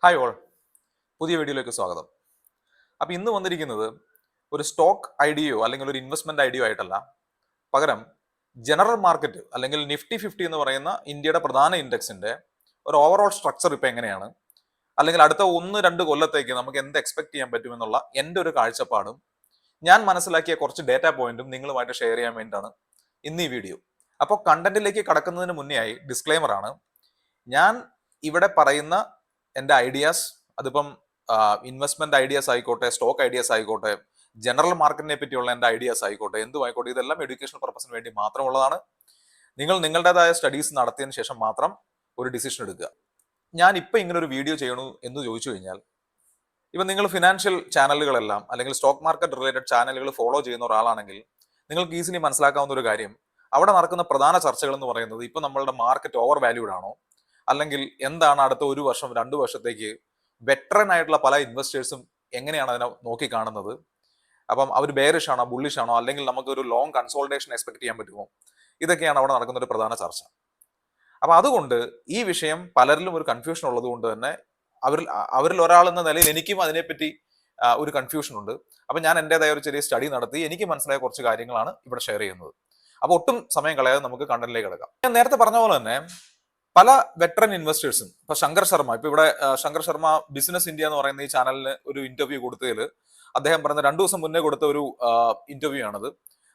Hi all, പുതിയ വീഡിയോയിലേക്ക് സ്വാഗതം. അപ്പോൾ ഇന്ന് വന്നിരിക്കുന്നത് ഒരു സ്റ്റോക്ക് ഐഡിയയോ അല്ലെങ്കിൽ ഒരു ഇൻവെസ്റ്റ്മെന്റ് ഐഡിയയോ ആയിട്ടല്ല, പകരം ജനറൽ മാർക്കറ്റ് അല്ലെങ്കിൽ നിഫ്റ്റി 50 എന്ന് പറയുന്ന ഇന്ത്യയുടെ പ്രധാന ഇൻഡെക്സിന്റെ ഒരു ഓവറോൾ സ്ട്രക്ചർ ഇപ്പം എങ്ങനെയാണ്, അല്ലെങ്കിൽ അടുത്ത 1-2 കൊല്ലത്തേക്ക് നമുക്ക് എന്ത് എക്സ്പെക്ട് ചെയ്യാൻ പറ്റുമെന്നുള്ള എൻ്റെ ഒരു കാഴ്ചപ്പാടും ഞാൻ മനസ്സിലാക്കിയ കുറച്ച് ഡേറ്റാ പോയിന്റും നിങ്ങളുമായിട്ട് ഷെയർ ചെയ്യാൻ വേണ്ടിയിട്ടാണ് ഇന്ന് ഈ വീഡിയോ. അപ്പോൾ കണ്ടന്റിലേക്ക് കടക്കുന്നതിന് മുന്നേ ആയി ഡിസ്ക്ലെയിമർ ആണ്, ഞാൻ ഇവിടെ പറയുന്ന എൻ്റെ ഐഡിയാസ്, അതിപ്പം ഇൻവെസ്റ്റ്മെന്റ് ഐഡിയാസ് ആയിക്കോട്ടെ, സ്റ്റോക്ക് ഐഡിയാസ് ആയിക്കോട്ടെ, ജനറൽ മാർക്കറ്റിനെ പറ്റിയുള്ള എൻ്റെ ഐഡിയാസ് ആയിക്കോട്ടെ, എന്തുമായിക്കോട്ടെ, ഇതെല്ലാം എഡ്യൂക്കേഷൻ പർപ്പസിന് വേണ്ടി മാത്രമുള്ളതാണ്. നിങ്ങൾ നിങ്ങളുടേതായ സ്റ്റഡീസ് നടത്തിയതിന് ശേഷം മാത്രം ഒരു ഡിസിഷൻ എടുക്കുക. ഞാൻ ഇപ്പം ഇങ്ങനെ ഒരു വീഡിയോ ചെയ്യണു എന്ന് ചോദിച്ചു കഴിഞ്ഞാൽ, ഇപ്പം നിങ്ങൾ ഫിനാൻഷ്യൽ ചാനലുകളെല്ലാം അല്ലെങ്കിൽ സ്റ്റോക്ക് മാർക്കറ്റ് റിലേറ്റഡ് ചാനലുകൾ ഫോളോ ചെയ്യുന്ന ഒരാളാണെങ്കിൽ നിങ്ങൾക്ക് ഈസിലി മനസ്സിലാക്കാവുന്ന ഒരു കാര്യം, അവിടെ നടക്കുന്ന പ്രധാന ചർച്ചകൾ എന്ന് പറയുന്നത് ഇപ്പം നമ്മളുടെ മാർക്കറ്റ് ഓവർ വാല്യൂഡ് ആണോ, അല്ലെങ്കിൽ എന്താണ് അടുത്ത 1 വർഷം 2 വർഷത്തേക്ക് വെറ്ററൻ ആയിട്ടുള്ള പല ഇൻവെസ്റ്റേഴ്സും എങ്ങനെയാണ് അതിനെ നോക്കി കാണുന്നത്, അപ്പം അവർ ബെയറിഷ് ആണോ ബുള്ളിഷ് ആണോ, അല്ലെങ്കിൽ നമുക്കൊരു ലോങ് കൺസോൾട്ടേഷൻ എക്സ്പെക്ട് ചെയ്യാൻ പറ്റുമോ, ഇതൊക്കെയാണ് അവിടെ നടക്കുന്ന ഒരു പ്രധാന ചർച്ച. അപ്പൊ അതുകൊണ്ട് ഈ വിഷയം പലരിലും ഒരു കൺഫ്യൂഷൻ ഉള്ളത് കൊണ്ട് തന്നെ അവരിൽ ഒരാൾ എന്ന നിലയിൽ എനിക്കും അതിനെപ്പറ്റി ഒരു കൺഫ്യൂഷൻ ഉണ്ട്. അപ്പൊ ഞാൻ എൻ്റെതായ ഒരു ചെറിയ സ്റ്റഡി നടത്തി എനിക്ക് മനസ്സിലായ കുറച്ച് കാര്യങ്ങളാണ് ഇവിടെ ഷെയർ ചെയ്യുന്നത്. അപ്പൊ ഒട്ടും സമയം കളയാതെ നമുക്ക് കണ്ടന്റിലേക്ക് കിടക്കാം. ഞാൻ നേരത്തെ പറഞ്ഞ പോലെ തന്നെ പല വെറ്ററൻ ഇൻവെസ്റ്റേഴ്സും, ഇപ്പൊ ശങ്കർ ശർമ്മ, ഇപ്പൊ ഇവിടെ ശങ്കർ ശർമ്മ ബിസിനസ് ഇന്ത്യ എന്ന് പറയുന്ന ഈ ചാനലിന് ഒരു ഇന്റർവ്യൂ കൊടുത്തതിൽ അദ്ദേഹം പറയുന്ന 2 ദിവസം മുന്നേ കൊടുത്ത ഒരു ഇന്റർവ്യൂ ആണത്.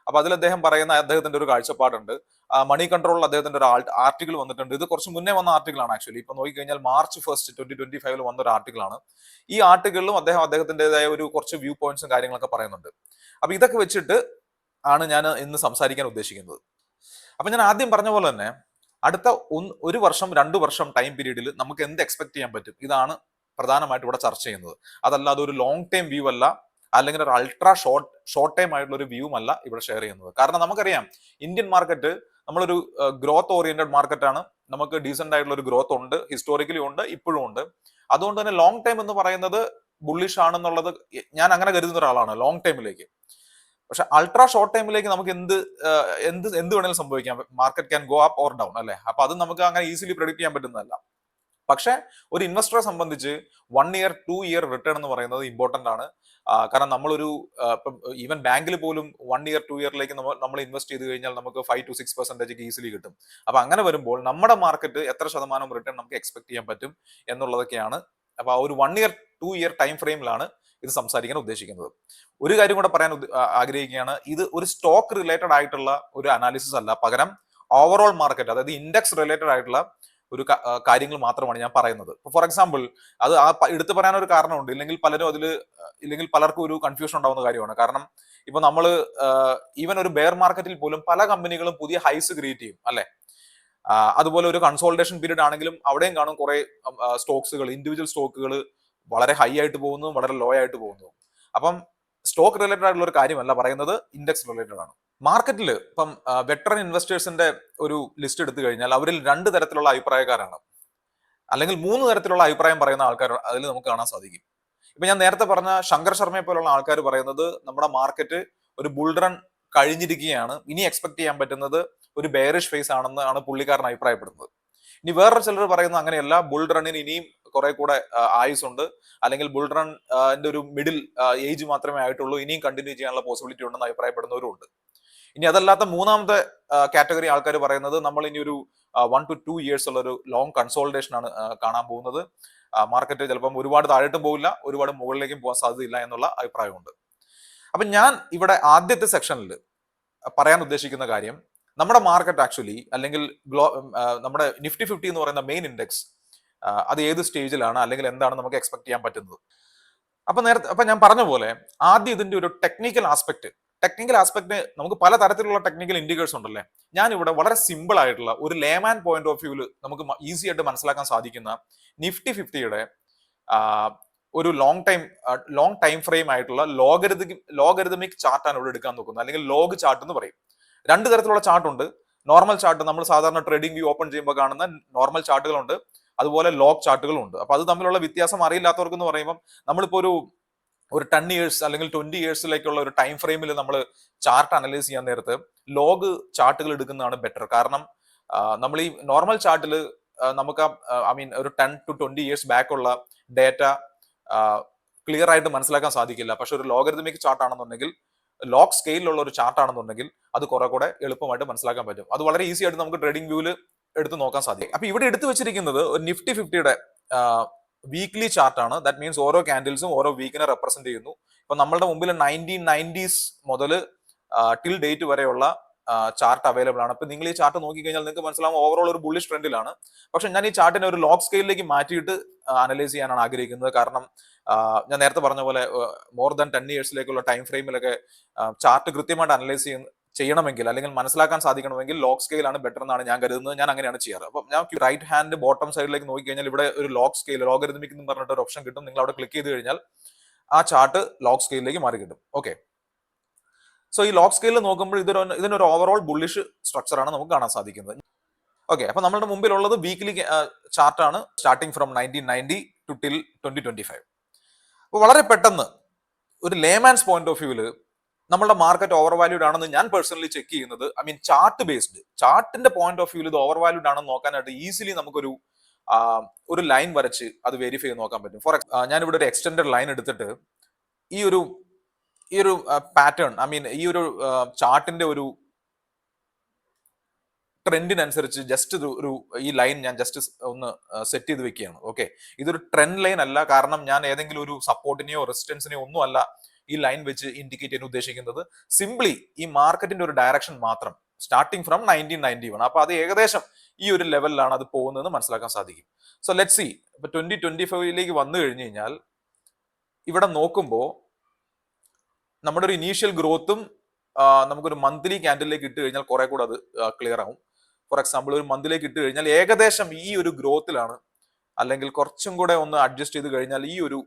അപ്പൊ അതിൽ അദ്ദേഹം പറയുന്ന അദ്ദേഹത്തിന്റെ ഒരു കാഴ്ചപ്പാടുണ്ട്. മണി കൺട്രോളിൽ അദ്ദേഹത്തിന്റെ ഒരു ആർട്ടിക്കിൾ വന്നിട്ടുണ്ട്. ഇത് കുറച്ച് മുന്നേ വന്ന ആർട്ടിക്കിൾ ആണ്. ആക്ച്വലി ഇപ്പൊ നോക്കിക്കഴിഞ്ഞാൽ March 1, 2025 വന്ന ഒരു ആർട്ടിക്കിൾ ആണ്. ഈ ആർട്ടിക്കിളിലും അദ്ദേഹത്തിൻ്റെതായ ഒരു കുറച്ച് വ്യൂ പോയിന്റ്സും കാര്യങ്ങളൊക്കെ പറയുന്നുണ്ട്. അപ്പൊ ഇതൊക്കെ വെച്ചിട്ട് ആണ് ഞാൻ ഇന്ന് സംസാരിക്കാൻ ഉദ്ദേശിക്കുന്നത്. അപ്പൊ ഞാൻ ആദ്യം പറഞ്ഞ പോലെ തന്നെ അടുത്ത 1 വർഷം 2 വർഷം ടൈം പീരീഡിൽ നമുക്ക് എന്ത് എക്സ്പെക്ട് ചെയ്യാൻ പറ്റും, ഇതാണ് പ്രധാനമായിട്ട് ഇവിടെ ചർച്ച ചെയ്യുന്നത്. അതല്ലാതെ ഒരു ലോങ് ടൈം വ്യൂ അല്ല, അല്ലെങ്കിൽ ഒരു അൾട്രാ ഷോർട്ട് ടൈം ആയിട്ടുള്ള ഒരു വ്യൂ അല്ല ഇവിടെ ഷെയർ ചെയ്യുന്നത്. കാരണം നമുക്കറിയാം ഇന്ത്യൻ മാർക്കറ്റ് നമ്മളൊരു ഗ്രോത്ത് ഓറിയന്റഡ് മാർക്കറ്റാണ്. നമുക്ക് ഡീസെന്റ് ആയിട്ടുള്ള ഒരു ഗ്രോത്ത് ഉണ്ട്, ഹിസ്റ്റോറിക്കലി ഉണ്ട്, ഇപ്പോഴും ഉണ്ട്. അതുകൊണ്ട് തന്നെ ലോങ് ടൈം എന്ന് പറയുന്നത് ബുള്ളിഷ് ആണെന്നുള്ളത് ഞാൻ അങ്ങനെ കരുതുന്ന ഒരാളാണ് ലോങ് ടൈമിലേക്ക്. പക്ഷെ അൾട്രാ ഷോർട്ട് ടൈമിലേക്ക് നമുക്ക് എന്ത് വേണമെങ്കിലും സംഭവിക്കാം. Market can go up or down, അല്ലെ? അപ്പൊ അത് നമുക്ക് അങ്ങനെ ഈസിലി പ്രെഡിക്ട് ചെയ്യാൻ പറ്റുന്നതല്ല. പക്ഷെ ഒരു ഇൻവെസ്റ്ററെ സംബന്ധിച്ച് 1 ഇയർ 2 ഇയർ റിട്ടേൺ എന്ന് പറയുന്നത് ഇമ്പോർട്ടന്റ് ആണ്. കാരണം നമ്മളൊരു ഈവൻ ബാങ്കിൽ പോലും 1 ഇയർ 2 ഇയറിലേക്ക് നമ്മൾ ഇൻവെസ്റ്റ് ചെയ്ത് കഴിഞ്ഞാൽ നമുക്ക് 5 to 6% ഈസിലി കിട്ടും. അപ്പൊ അങ്ങനെ വരുമ്പോൾ നമ്മുടെ മാർക്കറ്റ് എത്ര ശതമാനം റിട്ടേൺ നമുക്ക് എക്സ്പെക്ട് ചെയ്യാൻ പറ്റും എന്നുള്ളതൊക്കെയാണ്. അപ്പൊ ആ ഒരു 1 ഇയർ 2 ഇയർ ടൈം ഫ്രെയിമിലാണ് ഇത് സംസാരിക്കാൻ ഉദ്ദേശിക്കുന്നത്. ഒരു കാര്യം കൂടെ പറയാൻ ആഗ്രഹിക്കുകയാണ്, ഇത് ഒരു സ്റ്റോക്ക് റിലേറ്റഡ് ആയിട്ടുള്ള ഒരു അനാലിസിസ് അല്ല, പകരം ഓവറോൾ മാർക്കറ്റ്, അതായത് ഇൻഡെക്സ് റിലേറ്റഡ് ആയിട്ടുള്ള ഒരു കാര്യങ്ങൾ മാത്രമാണ് ഞാൻ പറയുന്നത്. ഫോർ എക്സാമ്പിൾ, അത് എടുത്തു പറയാൻ ഒരു കാരണമുണ്ട്, ഇല്ലെങ്കിൽ പലർക്കും ഒരു കൺഫ്യൂഷൻ ഉണ്ടാവുന്ന കാര്യമാണ്. കാരണം ഇപ്പൊ നമ്മൾ ഈവൻ ഒരു ബെയർ മാർക്കറ്റിൽ പോലും പല കമ്പനികളും പുതിയ ഹൈസ് ക്രിയേറ്റ് ചെയ്യും, അല്ലെ? അതുപോലെ ഒരു കൺസോൾട്ടേഷൻ പീരീഡ് ആണെങ്കിലും അവിടെയും കാണും കുറെ സ്റ്റോക്സുകൾ, ഇൻഡിവിജ്വൽ സ്റ്റോക്കുകൾ വളരെ ഹൈ ആയിട്ട് പോകുന്നു, വളരെ ലോ ആയിട്ട് പോകുന്നു. അപ്പം സ്റ്റോക്ക് റിലേറ്റഡ് ആയിട്ടുള്ള ഒരു കാര്യമല്ല പറയുന്നത്, ഇൻഡെക്സ് റിലേറ്റഡ് ആണ്. മാർക്കറ്റിൽ ഇപ്പം വെറ്ററൻ ഇൻവെസ്റ്റേഴ്സിന്റെ ഒരു ലിസ്റ്റ് എടുത്തു കഴിഞ്ഞാൽ അവരിൽ 2 തരത്തിലുള്ള അഭിപ്രായക്കാരാണ്, അല്ലെങ്കിൽ 3 തരത്തിലുള്ള അഭിപ്രായം പറയുന്ന ആൾക്കാർ അതിൽ നമുക്ക് കാണാൻ സാധിക്കും. ഇപ്പൊ ഞാൻ നേരത്തെ പറഞ്ഞ ശങ്കർ ശർമ്മയെ പോലുള്ള ആൾക്കാർ പറയുന്നത് നമ്മുടെ മാർക്കറ്റ് ഒരു ബുൾ റൺ കഴിഞ്ഞിരിക്കുകയാണ്, ഇനി എക്സ്പെക്ട് ചെയ്യാൻ പറ്റുന്നത് ഒരു ബെയറിഷ് ഫേസ് ആണെന്നാണ് പുള്ളിക്കാരൻ അഭിപ്രായപ്പെടുന്നത്. ഇനി വേറെ ചിലർ പറയുന്നത് അങ്ങനെയല്ല, ബുൾ റണ്ണിന് ഇനിയും കുറെ കൂടെ ആയുസ് ഉണ്ട്, അല്ലെങ്കിൽ ബുൾ റണ്ണിന്റെ ഒരു മിഡിൽ ഏജ് മാത്രമേ ആയിട്ടുള്ളൂ, ഇനിയും കണ്ടിന്യൂ ചെയ്യാനുള്ള പോസിബിലിറ്റി ഉണ്ടെന്ന് അഭിപ്രായപ്പെടുന്നവരും ഉണ്ട്. ഇനി അതല്ലാത്ത മൂന്നാമത്തെ കാറ്റഗറി ആൾക്കാർ പറയുന്നത് നമ്മൾ ഇനി ഒരു 1 to 2 ഇയേഴ്സ് ഉള്ള ഒരു ലോങ് കൺസോൾട്ടേഷൻ ആണ് കാണാൻ പോകുന്നത്. മാർക്കറ്റ് ചിലപ്പം ഒരുപാട് താഴോട്ടും പോകില്ല, ഒരുപാട് മുകളിലേക്കും പോകാൻ സാധ്യതയില്ല എന്നുള്ള അഭിപ്രായമുണ്ട്. അപ്പൊ ഞാൻ ഇവിടെ ആദ്യത്തെ സെക്ഷനിൽ പറയാൻ ഉദ്ദേശിക്കുന്ന കാര്യം, നമ്മുടെ മാർക്കറ്റ് ആക്ച്വലി, അല്ലെങ്കിൽ നമ്മുടെ നിഫ്റ്റി 50 എന്ന് പറയുന്ന മെയിൻ ഇൻഡെക്സ്, അത് ഏത് സ്റ്റേജിലാണ്, അല്ലെങ്കിൽ എന്താണ് നമുക്ക് എക്സ്പെക്ട് ചെയ്യാൻ പറ്റുന്നത്. അപ്പൊ ഞാൻ പറഞ്ഞ പോലെ ആദ്യം ഇതിന്റെ ഒരു ടെക്നിക്കൽ ആസ്പെക്ട് നമുക്ക് പല തരത്തിലുള്ള ടെക്നിക്കൽ ഇൻഡിക്കേറ്റേഴ്സ് ഉണ്ടല്ലേ. ഞാൻ ഇവിടെ വളരെ സിമ്പിൾ ആയിട്ടുള്ള ഒരു ലേമാൻ പോയിന്റ് ഓഫ് വ്യൂവിൽ നമുക്ക് ഈസി ആയിട്ട് മനസ്സിലാക്കാൻ സാധിക്കുന്ന നിഫ്റ്റി 50യുടെ ഒരു ലോങ് ടൈം ഫ്രെയിം ആയിട്ടുള്ള ലോഗരിതമിക് ചാർട്ടാണ് ഇവിടെ എടുക്കാൻ നോക്കുന്നത്, അല്ലെങ്കിൽ ലോഗ് ചാർട്ട് എന്ന് പറയും. 2 തരത്തിലുള്ള ചാർട്ട് ഉണ്ട്. നോർമൽ ചാർട്ട്, നമ്മൾ സാധാരണ ട്രേഡിംഗ് വ്യൂ ഓപ്പൺ ചെയ്യുമ്പോൾ കാണുന്ന നോർമൽ ചാർട്ടുകളുണ്ട്, അതുപോലെ ലോഗ് ചാർട്ടുകളും ഉണ്ട്. അപ്പൊ അത് തമ്മിലുള്ള വ്യത്യാസം അറിയില്ലാത്തവർക്ക് എന്ന് പറയുമ്പോൾ, നമ്മളിപ്പോ ഒരു 10 ഇയേഴ്സ് അല്ലെങ്കിൽ 20 ഇയേഴ്സിലേക്കുള്ള ഒരു ടൈം ഫ്രെയിമിൽ നമ്മൾ ചാർട്ട് അനലൈസ് ചെയ്യാൻ നേരത്ത് ലോഗ് ചാർട്ടുകൾ എടുക്കുന്നതാണ് ബെറ്റർ. കാരണം നമ്മൾ ഈ നോർമൽ ചാർട്ടിൽ നമുക്ക് ഒരു 10 to 20 years ബാക്ക് ഉള്ള ഡേറ്റ ക്ലിയർ ആയിട്ട് മനസ്സിലാക്കാൻ സാധിക്കില്ല. പക്ഷെ ഒരു ലോഗരിതമിക് ചാർട്ട് ആണെന്നുണ്ടെങ്കിൽ, ലോഗ് സ്കെയിലുള്ള ഒരു ചാർട്ട് ആണെന്നുണ്ടെങ്കിൽ അത് കുറെ കൂടെ എളുപ്പമായിട്ട് മനസ്സിലാക്കാൻ പറ്റും. അത് വളരെ ഈസി ആയിട്ട് നമുക്ക് ട്രേഡിംഗ് വ്യൂവിൽ എടുത്ത് നോക്കാൻ സാധിക്കും. അപ്പൊ ഇവിടെ എടുത്തു വെച്ചിരിക്കുന്നത് ഒരു നിഫ്റ്റി 50യുടെ വീക്ക്ലി ചാർട്ടാണ്. ദാറ്റ് മീൻസ് ഓരോ ക്യാൻഡിൽസും ഓരോ വീക്കിനെ റെപ്രസെന്റ് ചെയ്യുന്നു. ഇപ്പൊ നമ്മളുടെ മുമ്പിൽ 1990s മുതൽ ടിൽ ഡേറ്റ് വരെയുള്ള ചാർട്ട് അവൈലബിൾ ആണ്. അപ്പൊ നിങ്ങൾ ഈ ചാർട്ട് നോക്കിക്കഴിഞ്ഞാൽ നിങ്ങൾക്ക് മനസ്സിലാവും ഓവറോൾ ഒരു ബുള്ളിഷ് ട്രെൻഡിലാണ്. പക്ഷെ ഞാൻ ഈ ചാർട്ടിനെ ഒരു ലോഗ് സ്കെയിലിലേക്ക് മാറ്റിയിട്ട് അനലൈസ് ചെയ്യാനാണ് ആഗ്രഹിക്കുന്നത്. കാരണം ഞാൻ നേരത്തെ പറഞ്ഞ പോലെ മോർ ദാൻ 10 yearsലേക്കുള്ള ടൈം ഫ്രെയിമിലൊക്കെ ചാർട്ട് കൃത്യമായിട്ട് അനലൈസ് ചെയ്യണമെങ്കിൽ അല്ലെങ്കിൽ മനസ്സിലാക്കാൻ സാധിക്കണമെങ്കിൽ ലോഗ് സ്കെയിൽ ആണ് ബെറ്റർ എന്നാണ് ഞാൻ കരുതുന്നത്. ഞാൻ അങ്ങനെയാണ് ചെയ്യാറ്. അപ്പം ഞാൻ റൈറ്റ് ഹാൻഡ് ബോട്ടം സൈഡിലേക്ക് നോക്കി കഴിഞ്ഞാൽ ഇവിടെ ഒരു ലോഗ് സ്കെയിൽ, ലോഗരിതമിക് എന്ന് പറഞ്ഞിട്ട് ഒരു ഓപ്ഷൻ കിട്ടും. നിങ്ങൾ അവിടെ ക്ലിക്ക് ചെയ്ത് കഴിഞ്ഞാൽ ആ ചാർട്ട് ലോഗ് സ്കെയിലിലേക്ക് മാറി കിട്ടും. ഓക്കെ, സോ ഈ ലോഗ് സ്കെയിലിൽ നോക്കുമ്പോൾ ഇതിനൊരു ഓവറോൾ ബുള്ളിഷ് സ്ട്രക്ചർ ആണ് നമുക്ക് കാണാൻ സാധിക്കുന്നത്. ഓക്കെ, അപ്പൊ നമ്മുടെ മുമ്പിലുള്ളത് വീക്ക്ലി ചാർട്ടാണ്, സ്റ്റാർട്ടിങ് ഫ്രം 1990 ടു ടിൽ 2025. അപ്പോൾ വളരെ പെട്ടെന്ന് ഒരു ലേമാൻസ് പോയിന്റ് ഓഫ് വ്യൂവിൽ നമ്മുടെ മാർക്കറ്റ് ഓവർ വാല്യൂഡ് ആണെന്ന് ഞാൻ പേഴ്സണലി ചെക്ക് ചെയ്യുന്നത്, ചാർട്ട് ബേസ്ഡ്, ചാർട്ടിന്റെ പോയിന്റ് ഓഫ് വ്യൂവിൽ ഇത് ഓവർ വാല്യൂഡ് ആണെന്ന് നോക്കാനായിട്ട് ഈസിലി നമുക്കൊരു ലൈൻ വരച്ച് അത് വെരിഫൈ ചെയ്ത് നോക്കാൻ പറ്റും. ഞാനിവിടെ ഒരു എക്സ്റ്റൻഡഡ് ലൈൻ എടുത്തിട്ട് ഈ ഒരു പാറ്റേൺ, ഈ ഒരു ചാർട്ടിന്റെ ഒരു ട്രെൻഡിനനുസരിച്ച് ജസ്റ്റ് ഈ ലൈൻ ഞാൻ ജസ്റ്റ് ഒന്ന് സെറ്റ് ചെയ്ത് വെക്കുകയാണ്. ഓക്കെ, ഇതൊരു ട്രെൻഡ് ലൈൻ അല്ല, കാരണം ഞാൻ ഏതെങ്കിലും ഒരു സപ്പോർട്ടിനെയോ റെസിസ്റ്റൻസിനെയോ ഒന്നും അല്ല ഈ ലൈൻ വെച്ച് ഇൻഡിക്കേറ്റ് ചെയ്യാൻ ഉദ്ദേശിക്കുന്നത്. സിംപ്ലി ഈ മാർക്കറ്റിന്റെ ഒരു ഡയറക്ഷൻ മാത്രം, സ്റ്റാർട്ടിങ് ഫ്രം 1991. അപ്പൊ അത് ഏകദേശം ഈ ഒരു ലെവലിലാണ് അത് പോകുന്നതെന്ന് മനസ്സിലാക്കാൻ സാധിക്കും. സോ ലെറ്റ് സി, ഇപ്പൊ 2025ലേക്ക് വന്നു കഴിഞ്ഞു കഴിഞ്ഞാൽ ഇവിടെ നോക്കുമ്പോൾ നമ്മുടെ ഒരു ഇനീഷ്യൽ ഗ്രോത്തും നമുക്കൊരു മന്ത്ലി ക്യാൻഡിലേക്ക് ഇട്ട് കഴിഞ്ഞാൽ കുറെ കൂടെ അത് ക്ലിയർ ആവും. ഫോർ എക്സാമ്പിൾ, ഒരു മന്തിലേക്ക് ഇട്ട് കഴിഞ്ഞാൽ ഏകദേശം ഈ ഒരു ഗ്രോത്തിലാണ്, അല്ലെങ്കിൽ കുറച്ചും കൂടെ ഒന്ന് അഡ്ജസ്റ്റ് ചെയ്ത് കഴിഞ്ഞാൽ ഈ ഒരു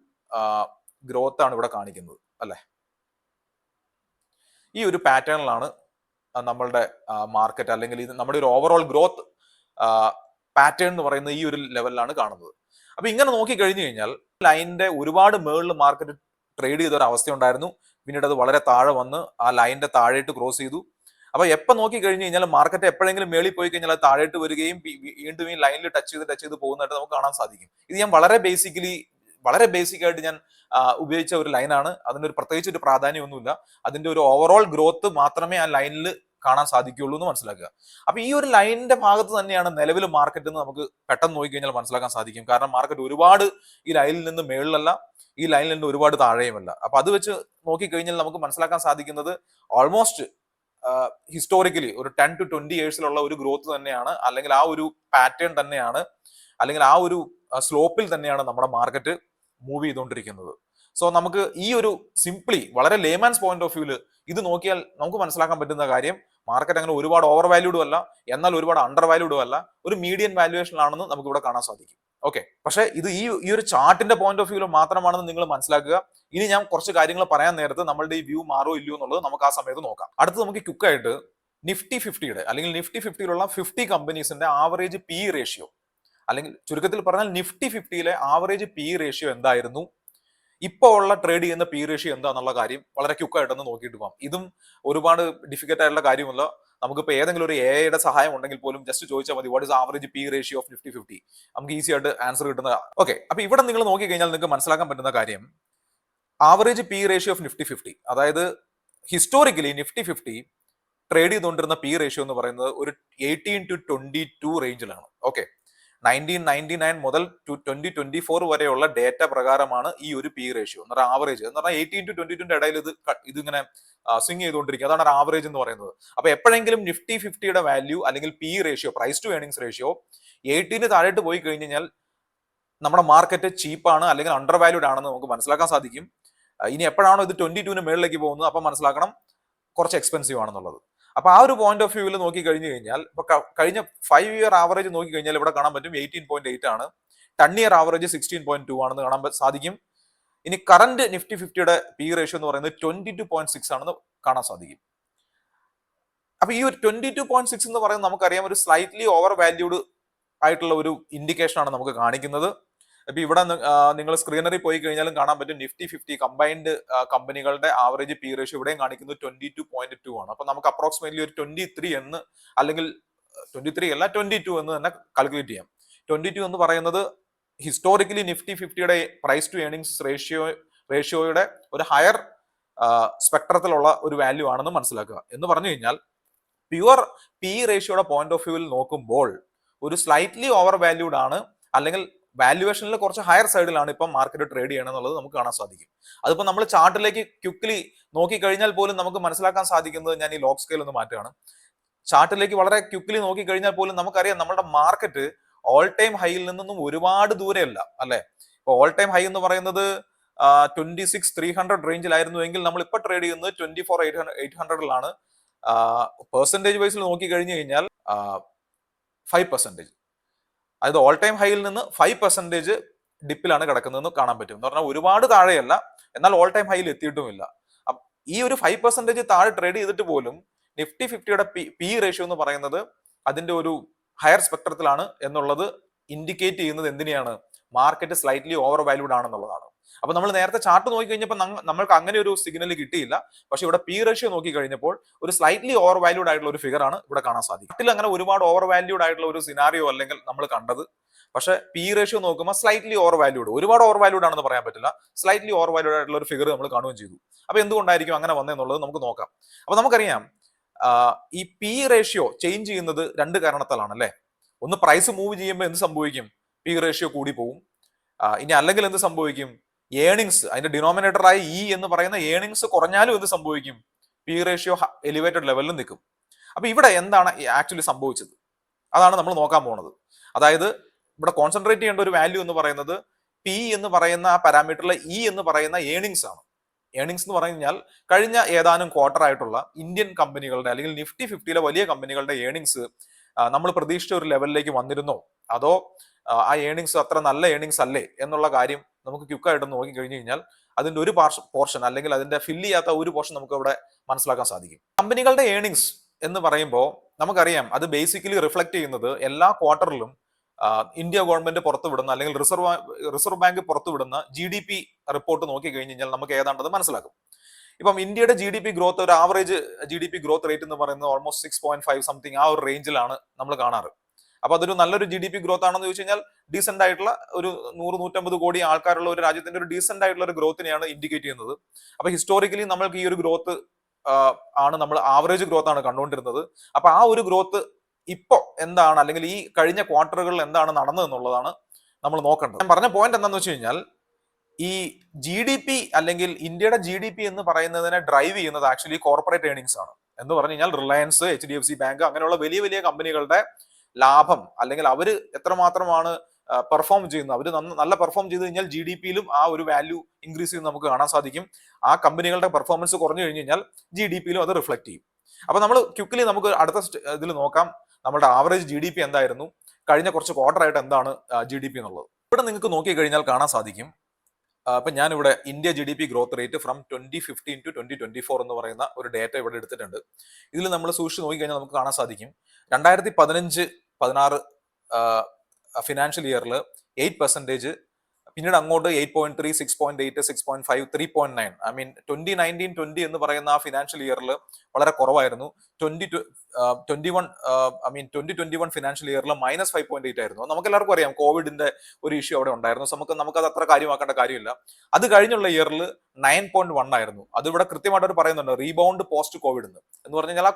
ഗ്രോത്ത് ആണ് ഇവിടെ കാണിക്കുന്നത്, അല്ലെ? ഈ ഒരു പാറ്റേണിലാണ് നമ്മളുടെ മാർക്കറ്റ്, അല്ലെങ്കിൽ ഇത് നമ്മുടെ ഒരു ഓവറോൾ ഗ്രോത്ത് പാറ്റേൺ എന്ന് പറയുന്നത് ഈ ഒരു ലെവലിലാണ് കാണുന്നത്. അപ്പൊ ഇങ്ങനെ നോക്കി കഴിഞ്ഞു കഴിഞ്ഞാൽ ലൈനിന്റെ ഒരുപാട് മേളിൽ മാർക്കറ്റ് ട്രേഡ് ചെയ്ത ഒരു അവസ്ഥ ഉണ്ടായിരുന്നു. പിന്നീട് അത് വളരെ താഴെ വന്ന് ആ ലൈനിന്റെ താഴേട്ട് ക്രോസ് ചെയ്തു. അപ്പൊ എപ്പോൾ നോക്കി കഴിഞ്ഞു കഴിഞ്ഞാൽ മാർക്കറ്റ് എപ്പോഴെങ്കിലും മേളിൽ പോയി കഴിഞ്ഞാൽ അത് താഴേട്ട് വരികയും വീണ്ടും ഈ ലൈനിൽ ടച്ച് ചെയ്ത് പോകുന്നതായിട്ട് നമുക്ക് കാണാൻ സാധിക്കും. ഇത് ഞാൻ വളരെ ബേസിക് ആയിട്ട് ഞാൻ ഉപയോഗിച്ച ഒരു ലൈനാണ്. അതിനൊരു പ്രത്യേകിച്ച് ഒരു പ്രാധാന്യമൊന്നുമില്ല. അതിന്റെ ഒരു ഓവറോൾ ഗ്രോത്ത് മാത്രമേ ആ ലൈനിൽ കാണാൻ സാധിക്കുകയുള്ളൂ എന്ന് മനസ്സിലാക്കുക. അപ്പൊ ഈ ഒരു ലൈനിന്റെ ഭാഗത്ത് തന്നെയാണ് നിലവിൽ മാർക്കറ്റ് എന്ന് നമുക്ക് പെട്ടെന്ന് നോക്കി കഴിഞ്ഞാൽ മനസ്സിലാക്കാൻ സാധിക്കും. കാരണം മാർക്കറ്റ് ഒരുപാട് ഈ ലൈനിൽ നിന്ന് മേളിലല്ല, ഈ ലൈനിൽ നിന്ന് ഒരുപാട് താഴെയുമല്ല. അപ്പൊ അത് വെച്ച് നോക്കിക്കഴിഞ്ഞാൽ നമുക്ക് മനസ്സിലാക്കാൻ സാധിക്കുന്നത് ഓൾമോസ്റ്റ് ഹിസ്റ്റോറിക്കലി ഒരു 10 to 20 yearsലുള്ള ഒരു ഗ്രോത്ത് തന്നെയാണ്, അല്ലെങ്കിൽ ആ ഒരു പാറ്റേൺ തന്നെയാണ്, അല്ലെങ്കിൽ ആ ഒരു സ്ലോപ്പിൽ തന്നെയാണ് നമ്മുടെ മാർക്കറ്റ് മൂവ് ചെയ്തുകൊണ്ടിരിക്കുന്നത്. സോ നമുക്ക് ഈ ഒരു സിംപ്ലി വളരെ ലേമാൻസ് പോയിന്റ് ഓഫ് വ്യൂല് ഇത് നോക്കിയാൽ നമുക്ക് മനസ്സിലാക്കാൻ പറ്റുന്ന കാര്യം, മാർക്കറ്റ് അങ്ങനെ ഒരുപാട് ഓവർ വാല്യൂഡും അല്ല, എന്നാൽ ഒരുപാട് അണ്ടർ വാല്യൂഡും അല്ല, ഒരു മീഡിയൻ വാല്യുവേഷനിലാണെന്ന് നമുക്ക് ഇവിടെ കാണാൻ സാധിക്കും. ഓക്കെ, പക്ഷേ ഇത് ഈ ഒരു ചാർട്ടിന്റെ പോയിന്റ് ഓഫ് വ്യൂല് മാത്രമാണെന്ന് നിങ്ങൾ മനസ്സിലാക്കുക. ഇനി ഞാൻ കുറച്ച് കാര്യങ്ങൾ പറയാൻ നേരത്ത് നമ്മളുടെ ഈ വ്യൂ മാറോ ഇല്ലയോ എന്നുള്ളത് നമുക്ക് ആ സമയത്ത് നോക്കാം. അടുത്ത് നമുക്ക് ക്വിക്കായിട്ട് നിഫ്റ്റി 50യുടെ അല്ലെങ്കിൽ നിഫ്റ്റി 50യിലുള്ള 50 കമ്പനീസിന്റെ ആവറേജ് പി റേഷ്യോ, അല്ലെങ്കിൽ ചുരുക്കത്തിൽ പറഞ്ഞാൽ നിഫ്റ്റി 50യിലെ ആവറേജ് പി റേഷ്യോ എന്തായിരുന്നു, ഇപ്പോൾ ഉള്ള ട്രേഡ് ചെയ്യുന്ന പി റേഷ്യോ എന്താന്നുള്ള കാര്യം വളരെ ക്വിക്കായിട്ടൊന്ന് നോക്കിയിട്ട് പോകാം. ഇതും ഒരുപാട് ഡിഫിക്കൽട്ട് ആയിട്ടുള്ള കാര്യമല്ല. നമുക്കിപ്പോൾ ഏതെങ്കിലും ഒരു എയുടെ സഹായം ഉണ്ടെങ്കിൽ പോലും ജസ്റ്റ് ചോദിച്ചാൽ മതി, what is average P ratio of Nifty 50, നമുക്ക് ഈസി ആയിട്ട് ആൻസർ കിട്ടുന്ന. ഓക്കെ, അപ്പൊ ഇവിടെ നിങ്ങൾ നോക്കി കഴിഞ്ഞാൽ നിങ്ങൾക്ക് മനസ്സിലാക്കാൻ പറ്റുന്ന കാര്യം, average P ratio of Nifty 50, അതായത് ഹിസ്റ്റോറിക്കലി നിഫ്റ്റി 50 ട്രേഡ് ചെയ്തുകൊണ്ടിരുന്ന പി റേഷ്യോ എന്ന് പറയുന്നത് ഒരു 18 to 22 റേഞ്ചിലാണ്. ഓക്കെ, 1999 മുതൽ 2024 വരെയുള്ള ഡേറ്റ പ്രകാരമാണ് ഈ ഒരു പി റേഷ്യോ എന്ന് പറഞ്ഞാൽ ആവറേജ് എന്ന് പറഞ്ഞാൽ 18 to 22 ഇടയിൽ ഇതിങ്ങനെ സ്വിങ് ചെയ്തുകൊണ്ടിരിക്കുക. അതാണ് ആവറേജ് എന്ന് പറയുന്നത്. അപ്പൊ എപ്പോഴെങ്കിലും നിഫ്റ്റി 50യുടെ വാല്യൂ അല്ലെങ്കിൽ P ratio, price to earnings ratio 18 താഴോട്ട് പോയി കഴിഞ്ഞ് കഴിഞ്ഞാൽ നമ്മുടെ മാർക്കറ്റ് ചീപ്പാണ് അല്ലെങ്കിൽ അണ്ടർ വാല്യൂഡ് ആണെന്ന് നമുക്ക് മനസ്സിലാക്കാൻ സാധിക്കും. ഇനി എപ്പോഴാണോ ഇത് 22ന് മേളിലേക്ക് പോകുന്നത് അപ്പം മനസ്സിലാക്കണം കുറച്ച് എക്സ്പെൻസീവ് ആണെന്നുള്ളത്. അപ്പൊ ആ ഒരു പോയിന്റ് ഓഫ് വ്യൂവിൽ നോക്കി കഴിഞ്ഞു കഴിഞ്ഞാൽ ഇപ്പൊ കഴിഞ്ഞ 5 year ആവറേജ് നോക്കി കഴിഞ്ഞാൽ ഇവിടെ കാണാൻ പറ്റും 18.8 ആണ്, 10 year ആവറേജ് 16.2 ആണെന്ന് കാണാൻ സാധിക്കും. ഇനി കറന്റ് നിഫ്റ്റി 50യുടെ പി റേഷ്യോ എന്ന് പറയുന്നത് 22.6 ആണെന്ന് കാണാൻ സാധിക്കും. അപ്പൊ ഈ ഒരു 22.6 എന്ന് പറയുന്നത് നമുക്കറിയാം ഒരു സ്ലൈറ്റ്ലി ഓവർ വാല്യൂഡ് ആയിട്ടുള്ള ഒരു ഇൻഡിക്കേഷൻ ആണ് നമുക്ക് കാണിക്കുന്നത്. അപ്പൊ ഇവിടെ നിങ്ങൾ സ്ക്രീനറിൽ പോയി കഴിഞ്ഞാലും കാണാൻ പറ്റും നിഫ്റ്റി 50 കമ്പൈൻഡ് കമ്പനികളുടെ ആവറേജ് പി റേഷ്യോ ഇവിടെയും കാണിക്കുന്നത് 22.2 ആണ്. അപ്പൊ നമുക്ക് അപ്രോക്സിമേറ്റ്ലി ഒരു 23 എന്ന്, അല്ലെങ്കിൽ 23 അല്ല 22 എന്ന് തന്നെ കാൽക്കുലേറ്റ് ചെയ്യാം. 22 എന്ന് പറയുന്നത് ഹിസ്റ്റോറിക്കലി നിഫ്റ്റി 50യുടെ പ്രൈസ് ടു ഏർണിങ്സ് റേഷ്യോയുടെ ഒരു ഹയർ സ്പെക്ട്രത്തിലുള്ള ഒരു വാല്യൂ ആണെന്ന് മനസ്സിലാക്കുക. എന്ന് പറഞ്ഞു കഴിഞ്ഞാൽ പ്യുവർ പി റേഷ്യോയുടെ പോയിന്റ് ഓഫ് വ്യൂവിൽ നോക്കുമ്പോൾ ഒരു സ്ലൈറ്റ്ലി ഓവർ വാല്യൂഡ് ആണ്, അല്ലെങ്കിൽ വാല്യുവേഷനിൽ കുറച്ച് ഹയർ സൈഡിലാണ് ഇപ്പം മാർക്കറ്റ് ട്രേഡ് ചെയ്യണം എന്നുള്ളത് നമുക്ക് കാണാൻ സാധിക്കും. അതിപ്പോൾ നമ്മൾ ചാർട്ടിലേക്ക് ക്വിക്ലി നോക്കിക്കഴിഞ്ഞാൽ പോലും നമുക്ക് മനസ്സിലാക്കാൻ സാധിക്കുന്നത്, ഞാൻ ഈ ലോക്ക് സ്കെയിൽ ഒന്ന് മാറ്റുകയാണ്, ചാർട്ടിലേക്ക് വളരെ ക്വിക്ലി നോക്കിക്കഴിഞ്ഞാൽ പോലും നമുക്കറിയാം നമ്മുടെ മാർക്കറ്റ് ഓൾ ടൈം ഹൈയിൽ നിന്നും ഒരുപാട് ദൂരെയല്ല അല്ലെ. ഇപ്പോൾ ഓൾ ടൈം ഹൈ എന്ന് പറയുന്നത് 26,300 റേഞ്ചിലായിരുന്നു എങ്കിൽ നമ്മൾ ഇപ്പൊ ട്രേഡ് ചെയ്യുന്നത് 24,800 പെർസെന്റേജ് വൈസിൽ നോക്കി കഴിഞ്ഞു കഴിഞ്ഞാൽ 5%, അതായത് ഓൾ ടൈം ഹൈയിൽ നിന്ന് 5% ഡിപ്പിലാണ് കിടക്കുന്നതെന്ന് കാണാൻ പറ്റും. എന്ന് പറഞ്ഞാൽ ഒരുപാട് താഴെയല്ല, എന്നാൽ ഓൾ ടൈം ഹൈയിൽ എത്തിയിട്ടുമില്ല. ഈ ഒരു 5% താഴെ ട്രേഡ് ചെയ്തിട്ട് പോലും നിഫ്റ്റി 50യുടെ പി റേഷ്യോ എന്ന് പറയുന്നത് അതിന്റെ ഒരു ഹയർ സ്പെക്ട്രത്തിലാണ് എന്നുള്ളത് ഇൻഡിക്കേറ്റ് ചെയ്യുന്നത് എന്തിനെയാണ്? മാർക്കറ്റ് സ്ലൈറ്റ്ലി ഓവർ വാല്യൂഡ് ആണെന്നുള്ളതാണ്. അപ്പൊ നമ്മൾ നേരത്തെ ചാർട്ട് നോക്കി കഴിഞ്ഞപ്പോൾ നമ്മൾക്ക് അങ്ങനെ ഒരു സിഗ്നൽ കിട്ടിയില്ല. പക്ഷെ ഇവിടെ പി റേഷ്യോ നോക്കി കഴിഞ്ഞപ്പോൾ ഒരു സ്ലൈറ്റ്ലി ഓവർ വാല്യൂഡ് ആയിട്ടുള്ള ഒരു ഫിഗർ ആണ് ഇവിടെ കാണാൻ സാധിക്കും. ഇതിൽ അങ്ങനെ ഒരുപാട് ഓവർ വാല്യൂഡ് ആയിട്ടുള്ള ഒരു സിനാരിയോ അല്ലെങ്കിൽ നമ്മൾ കണ്ടത്. പക്ഷെ പി റേഷ്യോ നോക്കുമ്പോൾ സ്ലൈറ്റ്ലി ഓവർ വാല്യൂഡ്, ഒരുപാട് ഓവർ വാല്യൂഡ് ആണെന്ന് പറയാൻ പറ്റില്ല, സ്ലൈറ്റ്ലി ഓവർ വാല്യൂഡ് ആയിട്ടുള്ള ഒരു ഫിഗർ നമ്മൾ കാണുകയും ചെയ്തു. അപ്പൊ എന്തുകൊണ്ടായിരിക്കും അങ്ങനെ വന്നെന്നുള്ളത് നമുക്ക് നോക്കാം. അപ്പൊ നമുക്കറിയാം ഈ പി റേഷ്യോ ചേഞ്ച് ചെയ്യുന്നത് രണ്ട് കാരണത്താലാണ് അല്ലെ. ഒന്ന്, പ്രൈസ് മൂവ് ചെയ്യുമ്പോൾ എന്ത് സംഭവിക്കും? പി റേഷ്യോ കൂടി പോകും. ഇനി അല്ലെങ്കിൽ എന്ത് സംഭവിക്കും? ഏണിങ്സ്, അതിന്റെ ഡിനോമിനേറ്ററായ ഇ എന്ന് പറയുന്ന ഏണിങ്സ് കുറഞ്ഞാലും എന്ത് സംഭവിക്കും? പി റേഷ്യോ എലിവേറ്റഡ് ലെവലിൽ നിൽക്കും. അപ്പൊ ഇവിടെ എന്താണ് ആക്ച്വലി സംഭവിച്ചത്? അതാണ് നമ്മൾ നോക്കാൻ പോകുന്നത്. അതായത് ഇവിടെ കോൺസെൻട്രേറ്റ് ചെയ്യേണ്ട ഒരു വാല്യൂ എന്ന് പറയുന്നത് പി എന്ന് പറയുന്ന ആ പാരാമീറ്ററിലെ ഇ എന്ന് പറയുന്ന ഏണിങ്സ് ആണ്. ഏണിങ്സ് എന്ന് പറഞ്ഞു കഴിഞ്ഞാൽ കഴിഞ്ഞ ഏതാനും ക്വാർട്ടർ ആയിട്ടുള്ള ഇന്ത്യൻ കമ്പനികളുടെ അല്ലെങ്കിൽ നിഫ്റ്റി 50യിലെ വലിയ കമ്പനികളുടെ ഏണിങ്സ് നമ്മൾ പ്രതീക്ഷിച്ച ഒരു ലെവലിലേക്ക് വന്നിരുന്നോ, അതോ ആ ഏണിങ്സ് അത്ര നല്ല ഏണിങ്സ് അല്ലേ എന്നുള്ള കാര്യം നമുക്ക് ക്വിക്കായിട്ട് നോക്കി കഴിഞ്ഞു കഴിഞ്ഞാൽ അതിന്റെ ഒരു പോർഷൻ അല്ലെങ്കിൽ അതിന്റെ ഫില്ല് ചെയ്യാത്ത ഒരു പോർഷൻ നമുക്ക് ഇവിടെ മനസ്സിലാക്കാൻ സാധിക്കും. കമ്പനികളുടെ ഏണിങ്സ് എന്ന് പറയുമ്പോൾ നമുക്കറിയാം അത് ബേസിക്കലി റിഫ്ലക്ട് ചെയ്യുന്നത് എല്ലാ ക്വാർട്ടറിലും ഇന്ത്യ ഗവൺമെന്റ് പുറത്തുവിടുന്ന അല്ലെങ്കിൽ റിസർവ് ബാങ്ക് പുറത്തുവിടുന്ന GDP റിപ്പോർട്ട് നോക്കി കഴിഞ്ഞു കഴിഞ്ഞാൽ നമുക്ക് ഏതാണ്ടത് മനസ്സിലാക്കും. ഇപ്പം ഇന്ത്യയുടെ GDP ഗ്രോത്ത്, ഒരു ആവറേജ് GDP ഗ്രോത്ത് റേറ്റ് എന്ന് പറയുന്നത് ഓൾമോസ്റ്റ് 6.5 സംതിങ് ആ ഒരു റേഞ്ചിലാണ് നമ്മൾ കാണാറ്. അപ്പൊ അതൊരു നല്ലൊരു GDP ഗ്രോത്ത് ആണെന്ന് ചോദിച്ചു കഴിഞ്ഞാൽ ഡീസെന്റ് ആയിട്ടുള്ള ഒരു 100-150 കോടി ആൾക്കാരുള്ള ഒരു രാജ്യത്തിന്റെ ഒരു ഡീസെന്റ് ആയിട്ടുള്ള ഒരു ഗ്രോത്തിനെയാണ് ഇൻഡിക്കേറ്റ് ചെയ്യുന്നത്. അപ്പൊ ഹിസ്റ്റോറിക്കലി നമ്മൾക്ക് ഈ ഒരു ഗ്രോത്ത് ആണ് നമ്മൾ ആവറേജ് ഗ്രോത്ത് ആണ് കണ്ടുകൊണ്ടിരുന്നത്. അപ്പൊ ആ ഒരു ഗ്രോത്ത് ഇപ്പോ എന്താണ്, അല്ലെങ്കിൽ ഈ കഴിഞ്ഞ ക്വാർട്ടറുകളിൽ എന്താണ് നടന്നതെന്നുള്ളതാണ് നമ്മൾ നോക്കേണ്ടത്. ഞാൻ പറഞ്ഞ പോയിന്റ് എന്താണെന്ന് വെച്ച് കഴിഞ്ഞാൽ ഈ GDP അല്ലെങ്കിൽ ഇന്ത്യയുടെ GDP എന്ന് പറയുന്നതിനെ ഡ്രൈവ് ചെയ്യുന്നത് ആക്ച്വലി കോർപ്പറേറ്റ് ഏർണിങ്സ് ആണ്. എന്ന് പറഞ്ഞു കഴിഞ്ഞാൽ റിലയൻസ്, HDFC ബാങ്ക് അങ്ങനെയുള്ള വലിയ വലിയ കമ്പനികളുടെ ലാഭം, അല്ലെങ്കിൽ അവർ എത്രമാത്രമാണ് പെർഫോം ചെയ്യുന്നത്. അവർ നല്ല പെർഫോം ചെയ്ത് കഴിഞ്ഞാൽ GDPയിലും ആ ഒരു വാല്യൂ ഇൻക്രീസ് ചെയ്യുന്നത് നമുക്ക് കാണാൻ സാധിക്കും. ആ കമ്പനികളുടെ പെർഫോമൻസ് കുറഞ്ഞു കഴിഞ്ഞു കഴിഞ്ഞാൽ GDPയിലും അത് റിഫ്ലക്ട് ചെയ്യും. അപ്പൊ നമ്മൾ ക്വിക്ലി നമുക്ക് അടുത്ത ഇതിൽ നോക്കാം നമ്മുടെ ആവറേജ് GDP എന്തായിരുന്നു, കഴിഞ്ഞ കുറച്ച് ക്വാർട്ടർ ആയിട്ട് എന്താണ് GDP എന്നുള്ളത്. ഇവിടെ നിങ്ങൾക്ക് നോക്കി കഴിഞ്ഞാൽ കാണാൻ സാധിക്കും. അപ്പൊ ഞാനിവിടെ India GDP growth rate from 2015 to 2024 എന്ന് പറയുന്ന ഒരു ഡേറ്റ ഇവിടെ എടുത്തിട്ടുണ്ട്. ഇതിൽ നമ്മൾ സൂക്ഷിച്ച് നോക്കി കഴിഞ്ഞാൽ നമുക്ക് കാണാൻ സാധിക്കും 2015-16 ഫിനാൻഷ്യൽ ഇയറിൽ 8%, പിന്നീട് അങ്ങോട്ട് 8.3, 6.8, 6.5, 3.9. ഐ മീൻ 2019-20 എന്ന് പറയുന്ന ആ ഫിനാൻഷ്യൽ ഇയറിൽ വളരെ കുറവായിരുന്നു. 2021 ഫിനാൻഷ്യൽ ഇയറിൽ -5.8 ആയിരുന്നു. നമുക്ക് എല്ലാവർക്കും അറിയാം കോവിഡിന്റെ ഒരു ഇഷ്യൂ അവിടെ ഉണ്ടായിരുന്നു. നമുക്കത് അത്ര കാര്യമാക്കേണ്ട കാര്യമില്ല. അത് കഴിഞ്ഞുള്ള ഇയറിൽ 9.1 ആയിരുന്നു. അത് ഇവിടെ കൃത്യമായിട്ട് അവർ പറയുന്നുണ്ട് റീബൗണ്ട് പോസ്റ്റ് കോവിഡ് എന്ന് പറഞ്ഞു കഴിഞ്ഞാൽ ആ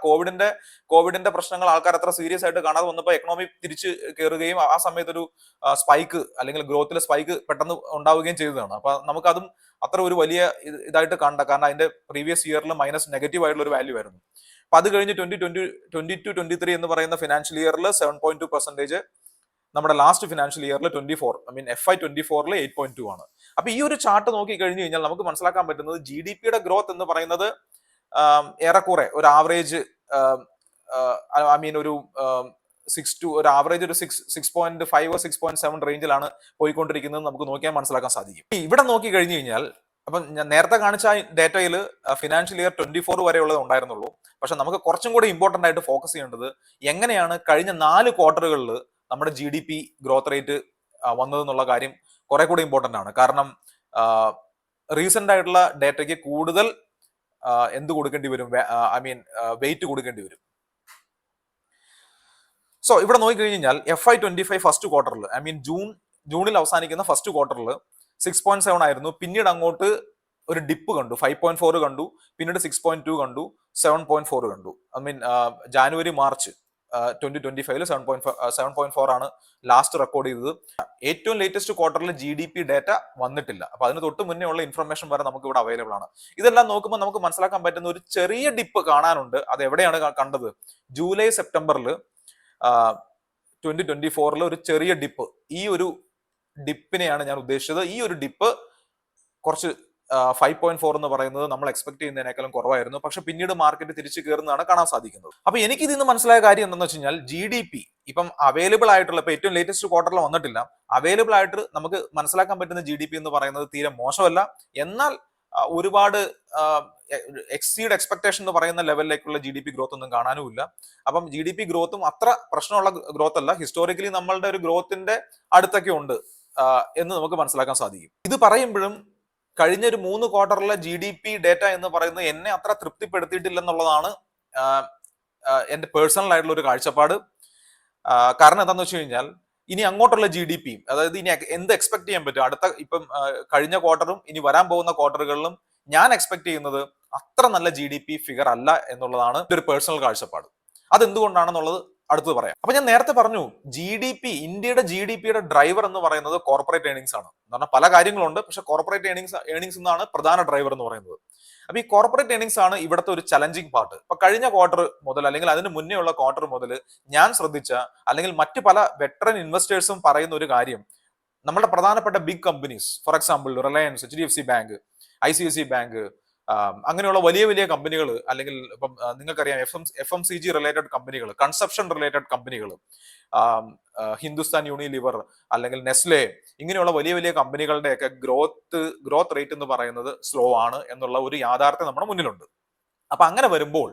കോവിഡിന്റെ പ്രശ്നങ്ങൾ ആൾക്കാർ അത്ര സീരിയസ് ആയിട്ട് കാണാതെ വന്നപ്പോൾ എക്കണോമി തിരിച്ച് കയറുകയും ആ സമയത്ത് ഒരു സ്പൈക്ക് അല്ലെങ്കിൽ ഗ്രോത്തിലെ സ്പൈക്ക് പെട്ടെന്ന് ഉണ്ടാവുകയും ചെയ്തതാണ്. അപ്പൊ നമുക്കതും അത്ര ഒരു വലിയ ഇതായിട്ട് കണ്ട, കാരണം അതിന്റെ പ്രീവിയസ് ഇയറിൽ നെഗറ്റീവ് ആയിട്ടുള്ള ഒരു വാല്യൂ ആയിരുന്നു. അപ്പൊ അത് കഴിഞ്ഞ് 2022-23 എന്ന് പറയുന്ന ഫിനാൻഷ്യൽ ഇയറിൽ 7.2%, നമ്മുടെ ലാസ്റ്റ് ഫിനാൻഷ്യൽ ഇയറിൽ 24, ഐ മീൻ FY24 8.2 ആണ്. അപ്പൊ ഈ ഒരു ചാർട്ട് നോക്കി കഴിഞ്ഞു കഴിഞ്ഞാൽ നമുക്ക് മനസ്സിലാക്കാൻ പറ്റുന്നത് GDPയുടെ ഗ്രോത്ത് എന്ന് പറയുന്നത് ഏറെക്കുറെ ഒരു ആവറേജ് ഐ മീൻ ഒരു 6.5 or 6.7 റേഞ്ചിലാണ് പോയിക്കൊണ്ടിരിക്കുന്നത് നമുക്ക് നോക്കിയാൽ മനസ്സിലാക്കാൻ സാധിക്കും. ഇവിടെ നോക്കി കഴിഞ്ഞു കഴിഞ്ഞാൽ അപ്പം ഞാൻ നേരത്തെ കാണിച്ച ഡേറ്റയിൽ ഫിനാൻഷ്യൽ ഇയർ 24 വരെയുള്ളത് ഉണ്ടായിരുന്നുള്ളൂ. പക്ഷെ നമുക്ക് കുറച്ചും കൂടി ഇമ്പോർട്ടന്റ് ആയിട്ട് ഫോക്കസ് ചെയ്യേണ്ടത് എങ്ങനെയാണ് കഴിഞ്ഞ 4 ക്വാർട്ടറുകളിൽ നമ്മുടെ GDP ഗ്രോത്ത് റേറ്റ് വന്നതെന്നുള്ള കാര്യം കുറെ കൂടി ഇമ്പോർട്ടന്റ് ആണ്. കാരണം റീസെന്റ് ആയിട്ടുള്ള ഡേറ്റയ്ക്ക് കൂടുതൽ എന്ത് കൊടുക്കേണ്ടി വരും, ഐ മീൻ വെയിറ്റ് കൊടുക്കേണ്ടി വരും. സോ ഇവിടെ നോക്കിക്കഴിഞ്ഞാൽ FY25 ഫസ്റ്റ് ക്വാർട്ടറിൽ, ഐ മീൻ ജൂണിൽ അവസാനിക്കുന്ന ഫസ്റ്റ് ക്വാർട്ടറിൽ 6.7 ആയിരുന്നു. പിന്നീട് അങ്ങോട്ട് ഒരു ഡിപ്പ് കണ്ടു, 5.4 കണ്ടു, പിന്നീട് 6.2 കണ്ടു, 7.4 കണ്ടു. ഐ മീൻ ജാനുവരി മാർച്ച് 2025 7.4 ആണ് ലാസ്റ്റ് റെക്കോർഡ് ചെയ്തത്. ഏറ്റവും ലേറ്റസ്റ്റ് ക്വാർട്ടറിൽ GDP ഡേറ്റ വന്നിട്ടില്ല. അപ്പൊ അതിന് തൊട്ട് മുന്നേ ഉള്ള ഇൻഫർമേഷൻ വരെ നമുക്ക് ഇവിടെ അവൈലബിൾ ആണ്. ഇതെല്ലാം നോക്കുമ്പോൾ നമുക്ക് മനസ്സിലാക്കാൻ പറ്റുന്ന ഒരു ചെറിയ ഡിപ്പ് കാണാനുണ്ട്. അത് എവിടെയാണ് കണ്ടത്? ജൂലൈ സെപ്റ്റംബറിൽ 2024 ഒരു ചെറിയ ഡിപ്പ്. ഈ ഒരു ഡിപ്പിനെയാണ് ഞാൻ ഉദ്ദേശിച്ചത്. ഈ ഒരു ഡിപ്പ് കുറച്ച് 5.4 എന്ന് പറയുന്നത് നമ്മൾ എക്സ്പെക്ട് ചെയ്യുന്നതിനേക്കാളും കുറവായിരുന്നു. പക്ഷെ പിന്നീട് മാർക്കറ്റ് തിരിച്ചു കയറുന്നതാണ് കാണാൻ സാധിക്കുന്നത്. അപ്പൊ എനിക്ക് ഇതിന്ന് മനസ്സിലായ കാര്യം എന്താണെന്ന് വെച്ച് കഴിഞ്ഞാൽ, GDP ഇപ്പം അവൈലബിൾ ആയിട്ടുള്ള, ഇപ്പൊ ഏറ്റവും ലേറ്റസ്റ്റ് ക്വാർട്ടറിൽ വന്നിട്ടില്ല, അവൈലബിൾ ആയിട്ട് നമുക്ക് മനസ്സിലാക്കാൻ പറ്റുന്ന GDP എന്ന് പറയുന്നത് തീരെ മോശമല്ല. എന്നാൽ ഒരുപാട് എക്സീഡ് എക്സ്പെക്ടേഷൻ എന്ന് പറയുന്ന ലെവലിലേക്കുള്ള GDP ഗ്രോത്ത് ഒന്നും കാണാനുമില്ല. അപ്പം GDP ഗ്രോത്തും അത്ര പ്രശ്നമുള്ള ഗ്രോത്ത് അല്ല. ഹിസ്റ്റോറിക്കലി നമ്മളുടെ ഒരു ഗ്രോത്തിന്റെ അടുത്തൊക്കെ ഉണ്ട് എന്ന് നമുക്ക് മനസ്സിലാക്കാൻ സാധിക്കും. ഇത് പറയുമ്പോഴും കഴിഞ്ഞ ഒരു 3 ക്വാർട്ടറിലെ GDP ഡേറ്റ എന്ന് പറയുന്നത് എന്നെ അത്ര തൃപ്തിപ്പെടുത്തിയിട്ടില്ലെന്നുള്ളതാണ് എന്റെ പേഴ്സണൽ ആയിട്ടുള്ള ഒരു കാഴ്ചപ്പാട്. കാരണം എന്താണെന്ന് വെച്ച് കഴിഞ്ഞാൽ, ഇനി അങ്ങോട്ടുള്ള GDP, അതായത് ഇനി എന്ത് എക്സ്പെക്ട് ചെയ്യാൻ പറ്റും അടുത്ത, ഇപ്പം കഴിഞ്ഞ ക്വാർട്ടറും ഇനി വരാൻ പോകുന്ന ക്വാർട്ടറുകളിലും ഞാൻ എക്സ്പെക്ട് ചെയ്യുന്നത് അത്ര നല്ല GDP ഫിഗർ അല്ല എന്നുള്ളതാണ് ഒരു പേഴ്സണൽ കാഴ്ചപ്പാട്. അതെന്തുകൊണ്ടാണെന്നുള്ളത് അടുത്ത് പറയാം. അപ്പൊ ഞാൻ നേരത്തെ പറഞ്ഞു, ഇന്ത്യയുടെ GDPയുടെ ഡ്രൈവർ എന്ന് പറയുന്നത് കോർപ്പറേറ്റ് ഏർണിംഗ്സ് ആണ്. എന്ന് പറഞ്ഞാൽ പല കാര്യങ്ങളുണ്ട്, പക്ഷെ കോർപ്പറേറ്റ് ഏർണിംഗ്സ് എന്നാണ് പ്രധാന ഡ്രൈവർ എന്ന് പറയുന്നത്. അപ്പൊ ഈ കോർപ്പറേറ്റ് ഏർണിംഗ്സ് ആണ് ഇവിടുത്തെ ഒരു ചലഞ്ചിങ് പാർട്ട്. ഇപ്പൊ കഴിഞ്ഞ ക്വാർട്ടർ മുതൽ അല്ലെങ്കിൽ അതിന് മുന്നേ ഉള്ള ക്വാർട്ടർ മുതൽ ഞാൻ ശ്രദ്ധിച്ച, അല്ലെങ്കിൽ മറ്റു പല വെറ്ററൻ ഇൻവെസ്റ്റേഴ്സും പറയുന്ന ഒരു കാര്യം, നമ്മുടെ പ്രധാനപ്പെട്ട big companies, for example Reliance, HDFC bank, ICICI bank, അങ്ങനെയുള്ള വലിയ വലിയ കമ്പനികൾ, അല്ലെങ്കിൽ ഇപ്പം നിങ്ങൾക്കറിയാം FMCG റിലേറ്റഡ് കമ്പനികൾ, കൺസപ്ഷൻ റിലേറ്റഡ് കമ്പനികൾ, ഹിന്ദുസ്ഥാൻ യൂണിലിവർ അല്ലെങ്കിൽ നെസ്ലെ, ഇങ്ങനെയുള്ള വലിയ വലിയ കമ്പനികളുടെയൊക്കെ ഗ്രോത്ത് റേറ്റ് എന്ന് പറയുന്നത് സ്ലോ ആണ് എന്നുള്ള ഒരു യാഥാർത്ഥ്യം നമ്മുടെ മുന്നിലുണ്ട്. അപ്പൊ അങ്ങനെ വരുമ്പോൾ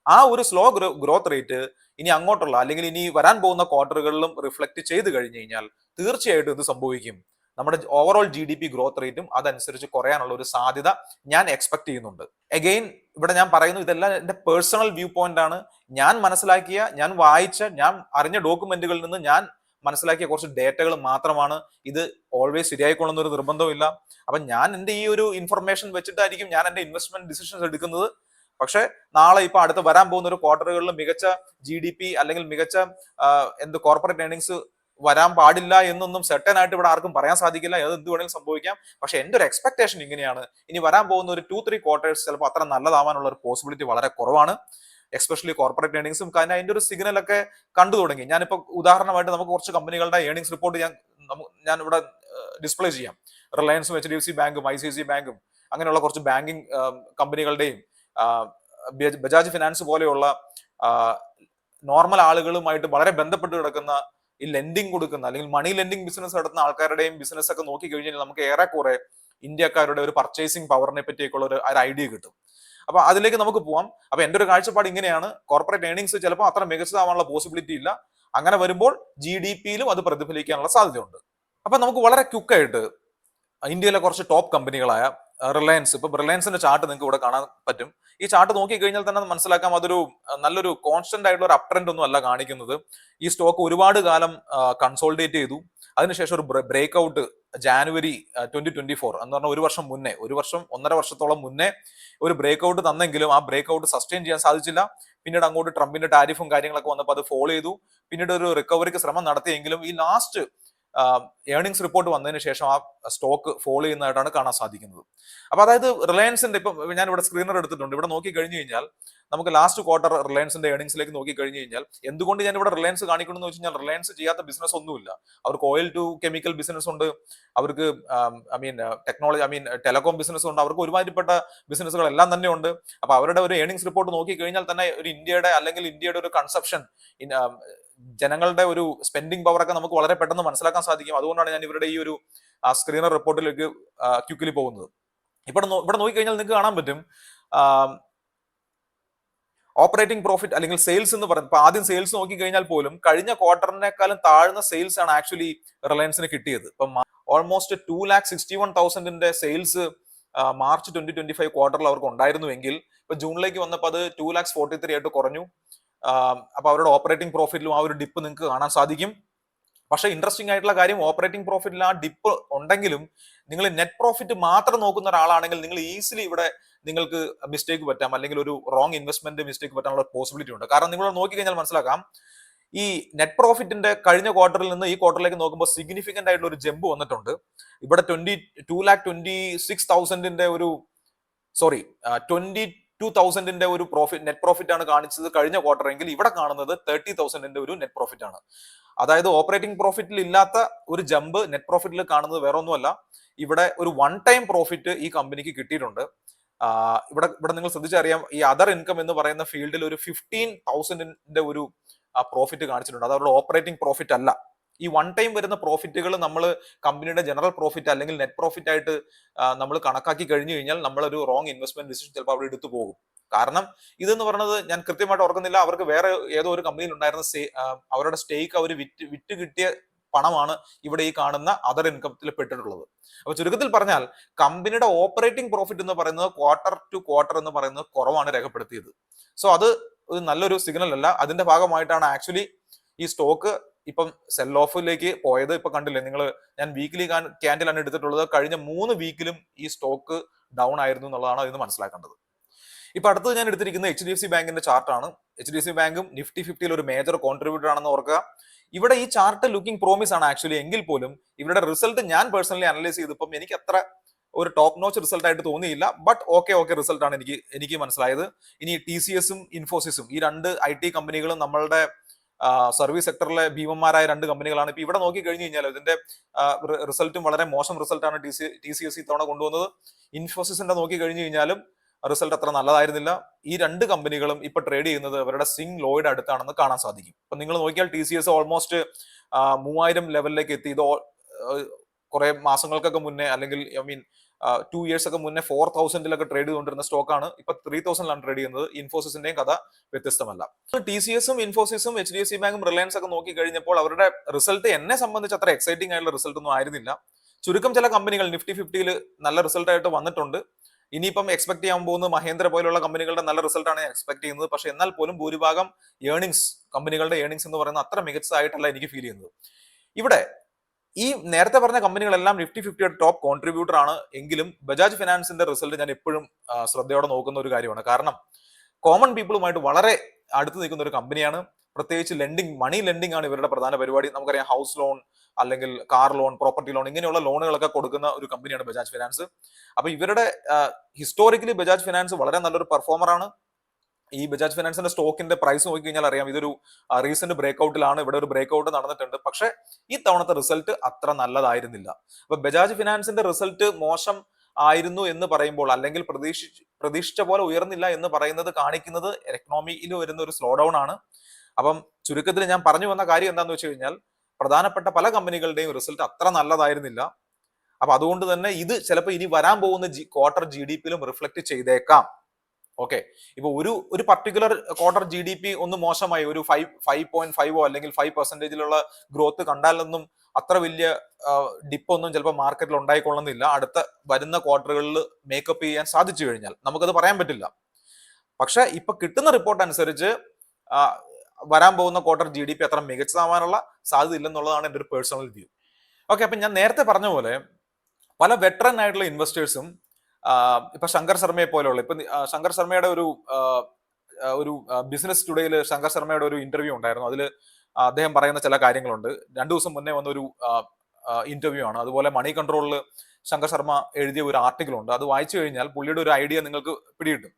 ആ ഒരു സ്ലോ ഗ്രോത്ത് റേറ്റ് ഇനി അങ്ങോട്ടുള്ള, അല്ലെങ്കിൽ ഇനി വരാൻ പോകുന്ന ക്വാർട്ടറുകളിലും റിഫ്ലക്ട് ചെയ്ത് കഴിഞ്ഞു കഴിഞ്ഞാൽ തീർച്ചയായിട്ടും ഇത് സംഭവിക്കും. നമ്മുടെ ഓവറോൾ GDP ഗ്രോത്ത് റേറ്റും അതനുസരിച്ച് കുറയാനുള്ള ഒരു സാധ്യത ഞാൻ എക്സ്പെക്ട് ചെയ്യുന്നുണ്ട്. എഗെയിൻ ഇവിടെ ഞാൻ പറയുന്നു, ഇതെല്ലാം എന്റെ പേഴ്സണൽ വ്യൂ പോയിന്റ് ആണ്. ഞാൻ മനസ്സിലാക്കിയ, ഞാൻ വായിച്ച, ഞാൻ അറിഞ്ഞ ഡോക്യുമെന്റുകളിൽ നിന്ന് ഞാൻ മനസ്സിലാക്കിയ കുറച്ച് ഡേറ്റകൾ മാത്രമാണ്. ഇത് ഓൾവേസ് ശരിയായിക്കൊള്ളുന്ന ഒരു നിർബന്ധമില്ല. അപ്പൊ ഞാൻ എന്റെ ഈ ഒരു ഇൻഫർമേഷൻ വെച്ചിട്ടായിരിക്കും ഞാൻ എന്റെ ഇൻവെസ്റ്റ്മെന്റ് ഡിസിഷൻസ് എടുക്കുന്നത്. പക്ഷെ നാളെ ഇപ്പൊ അടുത്ത് വരാൻ പോകുന്ന ഒരു ക്വാർട്ടറുകളിൽ മികച്ച GDP അല്ലെങ്കിൽ മികച്ച കോർപ്പറേറ്റ് ഏർണിംഗ്സ് വരാൻ പാടില്ല എന്നൊന്നും സെർട്ടൻ ആയിട്ട് ഇവിടെ ആർക്കും പറയാൻ സാധിക്കില്ല. അത് എന്ത് വേണമെങ്കിലും സംഭവിക്കാം. പക്ഷെ എന്റെ ഒരു എക്സ്പെക്ടേഷൻ ഇങ്ങനെയാണ്, ഇനി വരാൻ പോകുന്ന ഒരു 2-3 ക്വാർട്ടേഴ്സ് ചിലപ്പോൾ അത്ര നല്ലതാവാനുള്ള ഒരു പോസിബിലിറ്റി വളരെ കുറവാണ്. എസ്പെഷ്യലി കോർപ്പറേറ്റ് ഏർണിംഗ്സും. കാരണം അതിന്റെ ഒരു സിഗ്നൽ ഒക്കെ കണ്ടു തുടങ്ങി. ഞാനിപ്പോ ഉദാഹരണമായിട്ട് നമുക്ക് കുറച്ച് കമ്പനികളുടെ ഏർണിംഗ്സ് റിപ്പോർട്ട് ഞാൻ ഇവിടെ ഡിസ്പ്ലേ ചെയ്യാം. റിലയൻസും HDFC ബാങ്കും ICICI ബാങ്കും അങ്ങനെയുള്ള കുറച്ച് ബാങ്കിങ് കമ്പനികളുടെയും ബജാജ് ഫിനാൻസ് പോലെയുള്ള നോർമൽ ആളുകളുമായിട്ട് വളരെ ബന്ധപ്പെട്ട് കിടക്കുന്ന ഈ ലെൻഡിങ് കൊടുക്കുന്ന അല്ലെങ്കിൽ മണി ലെൻഡിങ് ബിസിനസ് നടത്തുന്ന ആൾക്കാരുടെയും ബിസിനസ് ഒക്കെ നോക്കി കഴിഞ്ഞാൽ നമുക്ക് ഏറെക്കുറെ ഇന്ത്യക്കാരുടെ ഒരു പർച്ചേസിംഗ് പവറിനെ പറ്റിയൊക്കെയുള്ള ഒരു ഐഡിയ കിട്ടും. അപ്പൊ അതിലേക്ക് നമുക്ക് പോവാം. അപ്പൊ എന്റെ ഒരു കാഴ്ചപ്പാട് ഇങ്ങനെയാണ്, കോർപ്പറേറ്റ് ഏർണിംഗ്സ് ചിലപ്പോൾ അത്ര മികച്ചതാവാനുള്ള പോസിബിലിറ്റി ഇല്ല. അങ്ങനെ വരുമ്പോൾ GDPയിലും അത് പ്രതിഫലിക്കാനുള്ള സാധ്യതയുണ്ട്. അപ്പൊ നമുക്ക് വളരെ ക്വിക്കായിട്ട് ഇന്ത്യയിലെ കുറച്ച് ടോപ്പ് കമ്പനികളായ റിലയൻസ്, ഇപ്പൊ റിലയൻസിന്റെ ചാർട്ട് നിങ്ങൾക്ക് ഇവിടെ കാണാൻ പറ്റും. ഈ ചാർട്ട് നോക്കി കഴിഞ്ഞാൽ തന്നെ മനസ്സിലാക്കാം, അതൊരു നല്ലൊരു കോൺസ്റ്റന്റ് ആയിട്ടുള്ള ഒരു അപ് ട്രെൻഡ് ഒന്നും അല്ല കാണിക്കുന്നത്. ഈ സ്റ്റോക്ക് ഒരുപാട് കാലം കൺസോളിഡേറ്റ് ചെയ്തു. അതിനുശേഷം ഒരു ബ്രേക്ക് ഔട്ട് ജാനുവരി 2024 എന്ന് പറഞ്ഞാൽ ഒരു വർഷം മുന്നേ, 1.5 വർഷത്തോളം മുന്നേ ഒരു ബ്രേക്ക് ഔട്ട് തന്നെങ്കിലും ആ ബ്രേക്ക് ഔട്ട് സസ്റ്റെയിൻ ചെയ്യാൻ സാധിച്ചില്ല. പിന്നീട് അങ്ങോട്ട് ട്രംപിന്റെ ടാരിഫും കാര്യങ്ങളൊക്കെ വന്നപ്പോൾ അത് ഫോളോ ചെയ്തു. പിന്നീട് ഒരു റിക്കവറിക്ക് ശ്രമം നടത്തിയെങ്കിലും ഈ ലാസ്റ്റ് ഏർണിംഗ്സ് റിപ്പോർട്ട് വന്നതിന് ശേഷം ആ സ്റ്റോക്ക് ഫോളോ ചെയ്യുന്നതായിട്ടാണ് കാണാൻ സാധിക്കുന്നത്. അപ്പൊ അതായത് റിലയൻസിന്റെ, ഇപ്പൊ ഞാൻ ഇവിടെ സ്ക്രീനർ എടുത്തിട്ടുണ്ട്, ഇവിടെ നോക്കി കഴിഞ്ഞു കഴിഞ്ഞാൽ നമുക്ക് ലാസ്റ്റ് ക്വാർട്ടർ റിലയൻസിന്റെ ഏർണിംഗ്സിലേക്ക് നോക്കി കഴിഞ്ഞു കഴിഞ്ഞാൽ, എന്തുകൊണ്ട് ഞാൻ ഇവിടെ റിലയൻസ് കാണിക്കണം എന്ന് വെച്ച് കഴിഞ്ഞാൽ, റിലയൻസ് ചെയ്യാത്ത ബിസിനസ് ഒന്നുമില്ല. അവർക്ക് ഓയിൽ ടു കെമിക്കൽ ബിസിനസ് ഉണ്ട്, അവർക്ക് ടെക്നോളജി ടെലികോം ബിസിനസ് ഉണ്ട്, അവർക്ക് ഒരുമാതിരിപ്പെട്ട ബിസിനസ്സുകൾ എല്ലാം തന്നെ ഉണ്ട്. അപ്പൊ അവരുടെ ഒരു ഏർണിംഗ്സ് റിപ്പോർട്ട് നോക്കി കഴിഞ്ഞാൽ തന്നെ ഒരു ഇന്ത്യയുടെ ഒരു കൺസപ്ഷൻ, ജനങ്ങളുടെ ഒരു സ്പെൻഡിങ് പവർ ഒക്കെ നമുക്ക് വളരെ പെട്ടെന്ന് മനസ്സിലാക്കാൻ സാധിക്കും. അതുകൊണ്ടാണ് ഞാൻ ഇവരുടെ ഈ ഒരു സ്ക്രീനർ റിപ്പോർട്ടിലേക്ക് ക്വിക്കലി പോകുന്നത്. ഇവിടെ നോക്കിക്കഴിഞ്ഞാൽ നിങ്ങൾക്ക് കാണാൻ പറ്റും ഓപ്പറേറ്റിംഗ് പ്രോഫിറ്റ് അല്ലെങ്കിൽ സെയിൽസ് എന്ന് പറയുന്നത്. ഇപ്പൊ ആദ്യം സെയിൽസ് നോക്കി കഴിഞ്ഞാൽ പോലും കഴിഞ്ഞ ക്വാർട്ടറിനേക്കാളും താഴ്ന്ന സെയിൽസ് ആണ് ആക്ച്വലി റിലയൻസിന് കിട്ടിയത്. ഇപ്പം ഓൾമോസ്റ്റ് 2,61,000 സെയിൽസ് മാർച്ച് 2025 ക്വാർട്ടറിൽ അവർക്ക് ഉണ്ടായിരുന്നുവെങ്കിൽ ഇപ്പൊ ജൂണിലേക്ക് വന്നപ്പോൾ അത് 2,43,000 ആയിട്ട് കുറഞ്ഞു. അപ്പൊ അവരുടെ ഓപ്പറേറ്റിംഗ് പ്രോഫിറ്റിലും ആ ഒരു ഡിപ്പ് നിങ്ങൾക്ക് കാണാൻ സാധിക്കും. പക്ഷേ ഇൻട്രസ്റ്റിംഗ് ആയിട്ടുള്ള കാര്യം, ഓപ്പറേറ്റിംഗ് പ്രോഫിറ്റിൽ ആ ഡിപ്പ് ഉണ്ടെങ്കിലും നിങ്ങൾ നെറ്റ് പ്രോഫിറ്റ് മാത്രം നോക്കുന്ന ഒരാളാണെങ്കിൽ നിങ്ങൾ ഈസിലി ഇവിടെ നിങ്ങൾക്ക് മിസ്റ്റേക്ക് പറ്റാം, അല്ലെങ്കിൽ ഒരു റോങ് ഇൻവെസ്റ്റ്മെന്റ് മിസ്റ്റേക്ക് പറ്റാനുള്ള പോസിബിലിറ്റി ഉണ്ട്. കാരണം നിങ്ങൾ നോക്കിക്കഴിഞ്ഞാൽ മനസ്സിലാക്കാം, ഈ നെറ്റ് പ്രോഫിറ്റിന്റെ കഴിഞ്ഞ ക്വാർട്ടറിൽ നിന്ന് ഈ ക്വാർട്ടറിലേക്ക് നോക്കുമ്പോൾ സിഗ്നിഫിക്കന്റ് ആയിട്ടുള്ള ഒരു ജമ്പ് വന്നിട്ടുണ്ട്. ഇവിടെ 22,26,000 ഒരു 22,000 ഒരു നെറ്റ് പ്രോഫിറ്റ് ആണ് കാണിച്ചത് കഴിഞ്ഞ ക്വാർട്ടർ എങ്കിൽ ഇവിടെ കാണുന്നത് 30,000 ഒരു നെറ്റ് പ്രോഫിറ്റ് ആണ്. അതായത് ഓപ്പറേറ്റിംഗ് പ്രോഫിറ്റിൽ ഇല്ലാത്ത ഒരു ജമ്പ് നെറ്റ് പ്രോഫിറ്റിൽ കാണുന്നത് വേറെ ഒന്നുമല്ല, ഇവിടെ ഒരു വൺ ടൈം പ്രോഫിറ്റ് ഈ കമ്പനിക്ക് കിട്ടിയിട്ടുണ്ട്. ഇവിടെ നിങ്ങൾ ശ്രദ്ധിച്ചറിയാം, ഈ അതർ ഇൻകം എന്ന് പറയുന്ന ഫീൽഡിൽ ഒരു 15,000 ഒരു പ്രോഫിറ്റ് കാണിച്ചിട്ടുണ്ട്. അത് അവരുടെ ഓപ്പറേറ്റിംഗ് പ്രോഫിറ്റ് അല്ല. ഈ വൺ ടൈം വരുന്ന പ്രോഫിറ്റുകൾ നമ്മൾ കമ്പനിയുടെ ജനറൽ പ്രോഫിറ്റ് അല്ലെങ്കിൽ നെറ്റ് പ്രോഫിറ്റ് ആയിട്ട് നമ്മൾ കണക്കാക്കി കഴിഞ്ഞു കഴിഞ്ഞാൽ നമ്മളൊരു റോങ് ഇൻവെസ്റ്റ്മെന്റ് ഡിസിഷൻ ചിലപ്പോൾ അവിടെ എടുത്തു പോകും. കാരണം ഇതെന്ന് പറയുന്നത് ഞാൻ കൃത്യമായിട്ട് ഓർക്കുന്നില്ല, അവർക്ക് വേറെ ഏതോ ഒരു കമ്പനിയിൽ ഉണ്ടായിരുന്ന അവരുടെ സ്റ്റേക്ക് അവർ വിറ്റ് കിട്ടിയ പണമാണ് ഇവിടെ ഈ കാണുന്ന അതർ ഇൻകത്തിൽ പെട്ടിട്ടുള്ളത്. അപ്പൊ ചുരുക്കത്തിൽ പറഞ്ഞാൽ കമ്പനിയുടെ ഓപ്പറേറ്റിംഗ് പ്രോഫിറ്റ് എന്ന് പറയുന്നത് ക്വാർട്ടർ ടു ക്വാർട്ടർ എന്ന് പറയുന്നത് കുറവാണ് രേഖപ്പെടുത്തിയത്. സോ അത് ഒരു നല്ലൊരു സിഗ്നൽ അല്ല. അതിന്റെ ഭാഗമായിട്ടാണ് ആക്ച്വലി ഈ സ്റ്റോക്ക് ഇപ്പം സെൽ ഓഫിലേക്ക് പോയത്. ഇപ്പൊ കണ്ടില്ലേ നിങ്ങൾ, ഞാൻ വീക്കിലി ക്യാൻഡിലാണ് എടുത്തിട്ടുള്ളത്. കഴിഞ്ഞ 3 വീക്കിലും ഈ സ്റ്റോക്ക് ഡൗൺ ആയിരുന്നു എന്നുള്ളതാണ് അതിന് മനസ്സിലാക്കേണ്ടത്. ഇപ്പൊ അടുത്തത് ഞാൻ എടുത്തിരിക്കുന്ന HDFC ബാങ്കിന്റെ ചാർട്ടാണ്. HDFC ബാങ്കും നിഫ്റ്റി 50 ഒരു മേജർ കോൺട്രിബ്യൂട്ടർ ആണെന്ന് ഓർക്കുക. ഇവിടെ ഈ ചാർട്ട് ലുക്കിംഗ് പ്രോമിസ് ആണ് ആക്ച്വലി, എങ്കിൽ പോലും ഇവരുടെ റിസൾട്ട് ഞാൻ പേഴ്സണലി അനലൈസ് ചെയ്തപ്പം എനിക്ക് അത്ര ഒരു ടോപ്പ് നോച്ച് റിസൾട്ട് ആയിട്ട് തോന്നിയില്ല. ബട്ട് ഓക്കെ റിസൾട്ട് ആണ് എനിക്ക് മനസ്സിലായത്. ഇനി TCSഉം ഇൻഫോസിസും ഈ 2 IT കമ്പനികളും നമ്മളുടെ സർവീസ് സെക്ടറിലെ ഭീമന്മാരായ 2 കമ്പനികളാണ്. ഇപ്പൊ ഇവിടെ നോക്കി കഴിഞ്ഞു കഴിഞ്ഞാൽ ഇതിന്റെ റിസൾട്ടും വളരെ മോശം റിസൾട്ടാണ് TCS ഇത്തവണ കൊണ്ടുവന്നത്. ഇൻഫോസിസിന്റെ നോക്കി കഴിഞ്ഞു കഴിഞ്ഞാലും റിസൾട്ട് അത്ര നല്ലതായിരുന്നില്ല. ഈ 2 കമ്പനികളും ഇപ്പൊ ട്രേഡ് ചെയ്യുന്നത് അവരുടെ സ്വിംഗ് ലോയുടെ അടുത്താണെന്ന് കാണാൻ സാധിക്കും. ഇപ്പൊ നിങ്ങൾ നോക്കിയാൽ TCS ഓൾമോസ്റ്റ് 3000 ലെവലിലേക്ക് എത്തി. ഇത് കുറെ മാസങ്ങൾക്കൊക്കെ മുന്നേ, അല്ലെങ്കിൽ 2 ഇയേഴ്സ് ഒക്കെ മുന്നേ 4,000 ട്രേഡ് ചെയ്തുകൊണ്ടിരുന്ന സ്റ്റോക്കാണ് ഇപ്പൊ 3,000 ട്രേഡ് ചെയ്യുന്നത്. ഇൻഫോസിസിന്റെയും കഥ വ്യത്യസ്തമല്ല. TCSഉം ഇൻഫോസിസും HDFC ബാങ്കും റിലയൻസ് ഒക്കെ നോക്കി കഴിഞ്ഞപ്പോൾ അവരുടെ റിസൾട്ട് എന്നെ സംബന്ധിച്ച് അത്ര എക്സൈറ്റിംഗ് ആയിട്ടുള്ള റിസൾട്ട് ഒന്നും ആയിരുന്നില്ല. ചുരുക്കം ചില കമ്പനികൾ നിഫ്റ്റി 50 നല്ല റിസൾട്ട് ആയിട്ട് വന്നിട്ടുണ്ട്. ഇനിയിപ്പം എക്സ്പെക്ട് ചെയ്യാൻ പോകുന്നത് മഹേന്ദ്ര പോലുള്ള കമ്പനികളുടെ നല്ല റിസൾട്ടാണ് ഞാൻ എക്സ്പെക്ട് ചെയ്യുന്നത്. പക്ഷെ എന്നാൽ പോലും ഭൂരിഭാഗം കമ്പനികളുടെ ഏർണിങ്സ് എന്ന് പറയുന്നത് അത്ര മികച്ചതായിട്ടല്ല എനിക്ക് ഫീൽ ചെയ്യുന്നത്. ഇവിടെ ഈ നേരത്തെ പറഞ്ഞ കമ്പനികളെല്ലാം നിഫ്റ്റി 50 ടോപ്പ് കോൺട്രിബ്യൂട്ടർ ആണ്. എങ്കിലും ബജാജ് ഫിനാൻസിന്റെ റിസൾട്ട് ഞാൻ എപ്പോഴും ശ്രദ്ധയോടെ നോക്കുന്ന ഒരു കാര്യമാണ്. കാരണം കോമൺ പീപ്പിളുമായിട്ട് വളരെ അടുത്ത് നിൽക്കുന്ന ഒരു കമ്പനിയാണ്. പ്രത്യേകിച്ച് മണി ലെൻഡിങ് ആണ് ഇവരുടെ പ്രധാന പരിപാടി. നമുക്കറിയാം, ഹൗസ് ലോൺ അല്ലെങ്കിൽ കാർ ലോൺ, പ്രോപ്പർട്ടി ലോൺ, ഇങ്ങനെയുള്ള ലോണുകളൊക്കെ കൊടുക്കുന്ന ഒരു കമ്പനിയാണ് ബജാജ് ഫിനാൻസ്. അപ്പൊ ഇവരുടെ ഹിസ്റ്റോറിക്കലി ബജാജ് ഫിനാൻസ് വളരെ നല്ലൊരു പെർഫോമർ ആണ്. ഈ ബജാജ് ഫിനാൻസിന്റെ സ്റ്റോക്കിന്റെ പ്രൈസ് നോക്കി കഴിഞ്ഞാൽ അറിയാം, ഇതൊരു റീസെന്റ് ബ്രേക്ക്ഔട്ടിലാണ്. ഇവിടെ ഒരു ബ്രേക്ക്ഔട്ട് നടന്നിട്ടുണ്ട്. പക്ഷെ ഈ തവണത്തെ റിസൾട്ട് അത്ര നല്ലതായിരുന്നില്ല. അപ്പൊ ബജാജ് ഫിനാൻസിന്റെ റിസൾട്ട് മോശം ആയിരുന്നു എന്ന് പറയുമ്പോൾ, അല്ലെങ്കിൽ പ്രതീക്ഷിച്ച പോലെ ഉയർന്നില്ല എന്ന് പറയുന്നത് കാണിക്കുന്നത് എക്കണോമിയിൽ വരുന്ന ഒരു സ്ലോ ഡൗൺ ആണ്. അപ്പം ചുരുക്കത്തിൽ ഞാൻ പറഞ്ഞു വന്ന കാര്യം എന്താണെന്ന് വെച്ച് കഴിഞ്ഞാൽ, പ്രധാനപ്പെട്ട പല കമ്പനികളുടെയും റിസൾട്ട് അത്ര നല്ലതായിരുന്നില്ല. അപ്പൊ അതുകൊണ്ട് തന്നെ ഇത് ചിലപ്പോൾ ഇനി വരാൻ പോകുന്ന ക്വാർട്ടർ GDPയിലും റിഫ്ലക്ട് ചെയ്തേക്കാം. ഓക്കെ, ഇപ്പൊ ഒരു പർട്ടിക്കുലർ ക്വാർട്ടർ GDP ഒന്ന് മോശമായി, ഒരു 5.5 അല്ലെങ്കിൽ 5% ഗ്രോത്ത് കണ്ടാലൊന്നും അത്ര വലിയ ഡിപ്പൊന്നും ചിലപ്പോൾ മാർക്കറ്റിൽ ഉണ്ടായിക്കൊള്ളുന്നില്ല. അടുത്ത വരുന്ന ക്വാർട്ടറുകളിൽ മേക്കപ്പ് ചെയ്യാൻ സാധിച്ചു കഴിഞ്ഞാൽ നമുക്കത് പറയാൻ പറ്റില്ല. പക്ഷെ ഇപ്പൊ കിട്ടുന്ന റിപ്പോർട്ട് അനുസരിച്ച് വരാൻ പോകുന്ന ക്വാർട്ടർ GDP അത്ര മികച്ചതാവാനുള്ള സാധ്യത ഇല്ലെന്നുള്ളതാണ് എൻ്റെ ഒരു പേഴ്സണൽ വ്യൂ. ഓക്കെ, അപ്പൊ ഞാൻ നേരത്തെ പറഞ്ഞ പോലെ പല വെറ്ററൻ ആയിട്ടുള്ള ഇൻവെസ്റ്റേഴ്സും ഇപ്പൊ ശങ്കർ ശർമ്മയെ പോലെയുള്ള, ഇപ്പൊ ശങ്കർ ശർമ്മയുടെ ഒരു ബിസിനസ് ടുഡേയിൽ ശങ്കർ ശർമ്മയുടെ ഒരു ഇന്റർവ്യൂ ഉണ്ടായിരുന്നു. അതിൽ അദ്ദേഹം പറയുന്ന ചില കാര്യങ്ങളുണ്ട്. 2 ദിവസം മുന്നേ വന്നൊരു ഇന്റർവ്യൂ ആണ്. അതുപോലെ മണി കൺട്രോളിൽ ശങ്കർ ശർമ്മ എഴുതിയ ഒരു ആർട്ടിക്കിൾ ഉണ്ട്. അത് വായിച്ചു കഴിഞ്ഞാൽ പുള്ളിയുടെ ഒരു ഐഡിയ നിങ്ങൾക്ക് പിടികിട്ടും.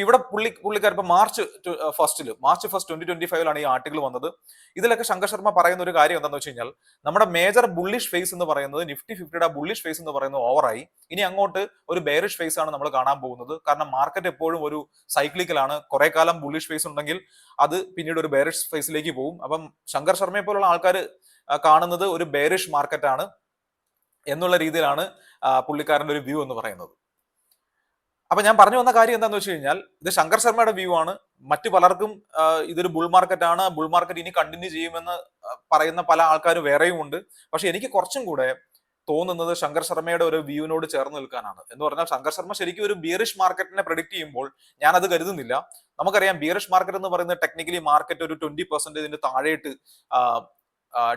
ഇവിടെ പുള്ളിക്കാർ ഇപ്പൊ മാർച്ച് 1 2025 ഈ ആർട്ടിക്കിൾ വന്നത്. ഇതിലൊക്കെ ശങ്കർ ശർമ്മ പറയുന്ന ഒരു കാര്യം എന്താണെന്ന് വെച്ച് കഴിഞ്ഞാൽ, നമ്മുടെ മേജർ ബുള്ളിഷ് ഫേസ് എന്ന് പറയുന്നത് നിഫ്റ്റി 50യുടെ ബുള്ളിഷ് ഫേസ് എന്ന് പറയുന്നത് ഓവറായി. ഇനി അങ്ങോട്ട് ഒരു ബെയറിഷ് ഫേസ് ആണ് നമ്മൾ കാണാൻ പോകുന്നത്. കാരണം മാർക്കറ്റ് എപ്പോഴും ഒരു സൈക്ലിക്കലാണ്. കുറെ കാലം ബുള്ളിഷ് ഫേസ് ഉണ്ടെങ്കിൽ അത് പിന്നീട് ഒരു ബെയറിഷ് ഫേസിലേക്ക് പോകും. അപ്പം ശങ്കർ ശർമ്മയെ പോലുള്ള ആൾക്കാർ കാണുന്നത് ഒരു ബെയറിഷ് മാർക്കറ്റാണ് എന്നുള്ള രീതിയിലാണ് പുള്ളിക്കാരന്റെ ഒരു വ്യൂ എന്ന് പറയുന്നത്. അപ്പൊ ഞാൻ പറഞ്ഞു വന്ന കാര്യം എന്താണെന്ന് വെച്ച് കഴിഞ്ഞാൽ, ഇത് ശങ്കർ ശർമ്മയുടെ വ്യൂ ആണ്. മറ്റു പലർക്കും ഇതൊരു ബുൾ മാർക്കറ്റ് ആണ്, ബുൾ മാർക്കറ്റ് ഇനി കണ്ടിന്യൂ ചെയ്യുമെന്ന് പറയുന്ന പല ആൾക്കാർ വേറെയും ഉണ്ട്. പക്ഷെ എനിക്ക് കുറച്ചും കൂടെ തോന്നുന്നത് ശങ്കർ ശർമ്മയുടെ ഒരു വ്യൂവിനോട് ചേർന്ന് നിൽക്കാനാണ്. എന്ന് പറഞ്ഞാൽ ശങ്കർ ശർമ്മ ശരിക്കും ഒരു ബിയറിഷ് മാർക്കറ്റിനെ പ്രെഡിക്ട് ചെയ്യുമ്പോൾ ഞാൻ അത് കരുതുന്നില്ല. നമുക്കറിയാം ബിയറിഷ് മാർക്കറ്റ് എന്ന് പറയുന്നത് ടെക്നിക്കലി മാർക്കറ്റ് ഒരു 20% താഴെയിട്ട്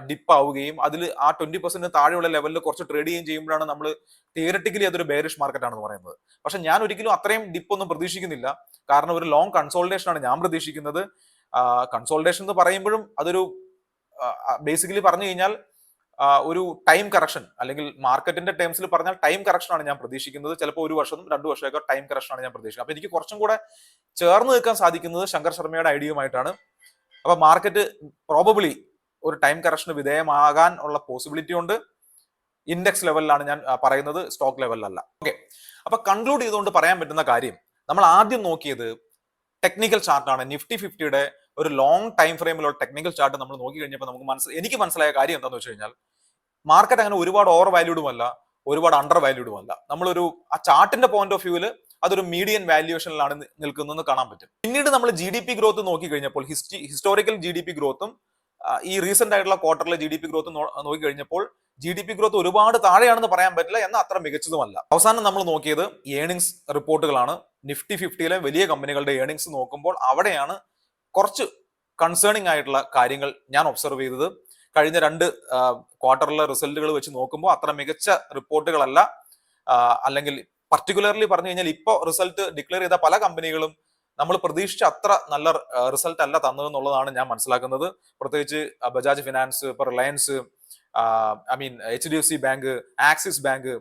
ഡിപ്പ് ആവുകയും അതിൽ ആ 20% താഴെയുള്ള ലെവലിൽ കുറച്ച് ട്രേഡ് ചെയ്യുകയും ചെയ്യുമ്പോഴാണ് നമ്മൾ തിയററ്റിക്കലി അതൊരു ബെയറിഷ് മാർക്കറ്റ് ആണെന്ന് പറയുന്നത്. പക്ഷെ ഞാൻ ഒരിക്കലും അത്രയും ഡിപ്പ് ഒന്നും പ്രതീക്ഷിക്കുന്നില്ല. കാരണം ഒരു ലോങ് കൺസോൾട്ടേഷൻ ആണ് ഞാൻ പ്രതീക്ഷിക്കുന്നത്. കൺസോൾട്ടേഷൻ എന്ന് പറയുമ്പോഴും അതൊരു ബേസിക്കലി പറഞ്ഞു കഴിഞ്ഞാൽ ഒരു ടൈം കറക്ഷൻ, അല്ലെങ്കിൽ മാർക്കറ്റിന്റെ ടേംസിൽ പറഞ്ഞാൽ ടൈം കറക്ഷൻ ആണ് ഞാൻ പ്രതീക്ഷിക്കുന്നത്. ചിലപ്പോൾ 1 വർഷം 2 വർഷമൊക്കെ ടൈം കറക്ഷൻ ആണ് ഞാൻ പ്രതീക്ഷിക്കുന്നത്. അപ്പൊ എനിക്ക് കുറച്ചും കൂടെ ചേർന്ന് നിൽക്കാൻ സാധിക്കുന്നത് ശങ്കർ ശർമ്മയുടെ ഐഡിയയുമായിട്ടാണ്. അപ്പൊ മാർക്കറ്റ് പ്രോബബിളി ഒരു ടൈം കറക്ഷന് വിധേയമാകാൻ ഉള്ള പോസിബിലിറ്റി ഉണ്ട്. ഇൻഡെക്സ് ലെവലിലാണ് ഞാൻ പറയുന്നത്, സ്റ്റോക്ക് ലെവലിലല്ല. ഓക്കെ, അപ്പൊ കൺക്ലൂഡ് ചെയ്തുകൊണ്ട് പറയാൻ പറ്റുന്ന കാര്യം, നമ്മൾ ആദ്യം നോക്കിയത് ടെക്നിക്കൽ ചാർട്ടാണ്. നിഫ്റ്റി 50യുടെ ഒരു ലോങ് ടൈം ഫ്രെയിമിലുള്ള ടെക്നിക്കൽ ചാർട്ട് നമ്മൾ നോക്കി കഴിഞ്ഞപ്പോൾ എനിക്ക് മനസ്സിലായ കാര്യം എന്താണെന്ന് വെച്ച് കഴിഞ്ഞാൽ മാർക്കറ്റ് അങ്ങനെ ഒരുപാട് ഓവർ വാല്യൂഡും അല്ല, ഒരുപാട് അണ്ടർ വാല്യൂഡും അല്ല. നമ്മളൊരു ആ ചാർട്ടിന്റെ പോയിന്റ് ഓഫ് വ്യൂവിൽ അതൊരു മീഡിയൻ വാല്യുവേഷനിലാണ് നിൽക്കുന്നതെന്ന് കാണാൻ പറ്റും. പിന്നീട് നമ്മൾ GDP ഗ്രോത്ത് നോക്കി കഴിഞ്ഞപ്പോൾ ഹിസ്റ്റോറിക്കൽ GDP ഗ്രോത്തും ഈ റീസെന്റ് ആയിട്ടുള്ള ക്വാർട്ടറിലെ GDP ഗ്രോത്ത് നോക്കി കഴിഞ്ഞപ്പോൾ GDP ഗ്രോത്ത് ഒരുപാട് താഴെയാണെന്ന് പറയാൻ പറ്റില്ല, എന്നാൽ അത്ര മികച്ചതുമല്ല. അവസാനം നമ്മൾ നോക്കിയത് ഏണിങ്സ് റിപ്പോർട്ടുകളാണ്. നിഫ്റ്റി 50യിലെ വലിയ കമ്പനികളുടെ ഏണിങ്സ് നോക്കുമ്പോൾ അവിടെയാണ് കുറച്ച് കൺസേണിംഗ് ആയിട്ടുള്ള കാര്യങ്ങൾ ഞാൻ ഒബ്സർവ് ചെയ്തത്. കഴിഞ്ഞ 2 ക്വാർട്ടറിലെ റിസൾട്ടുകൾ വെച്ച് നോക്കുമ്പോൾ അത്ര മികച്ച റിപ്പോർട്ടുകളല്ല. അല്ലെങ്കിൽ പർട്ടിക്കുലർലി പറഞ്ഞു കഴിഞ്ഞാൽ ഇപ്പോൾ റിസൾട്ട് ഡിക്ലെയർ ചെയ്ത പല കമ്പനികളും നമ്മൾ പ്രതീക്ഷിച്ച അത്ര നല്ല റിസൾട്ട് അല്ല തന്നതെന്നുള്ളതാണ് ഞാൻ മനസ്സിലാക്കുന്നത്. പ്രത്യേകിച്ച് ബജാജ് ഫിനാൻസ്, ഇപ്പൊ Reliance, HDFC bank, axis bank,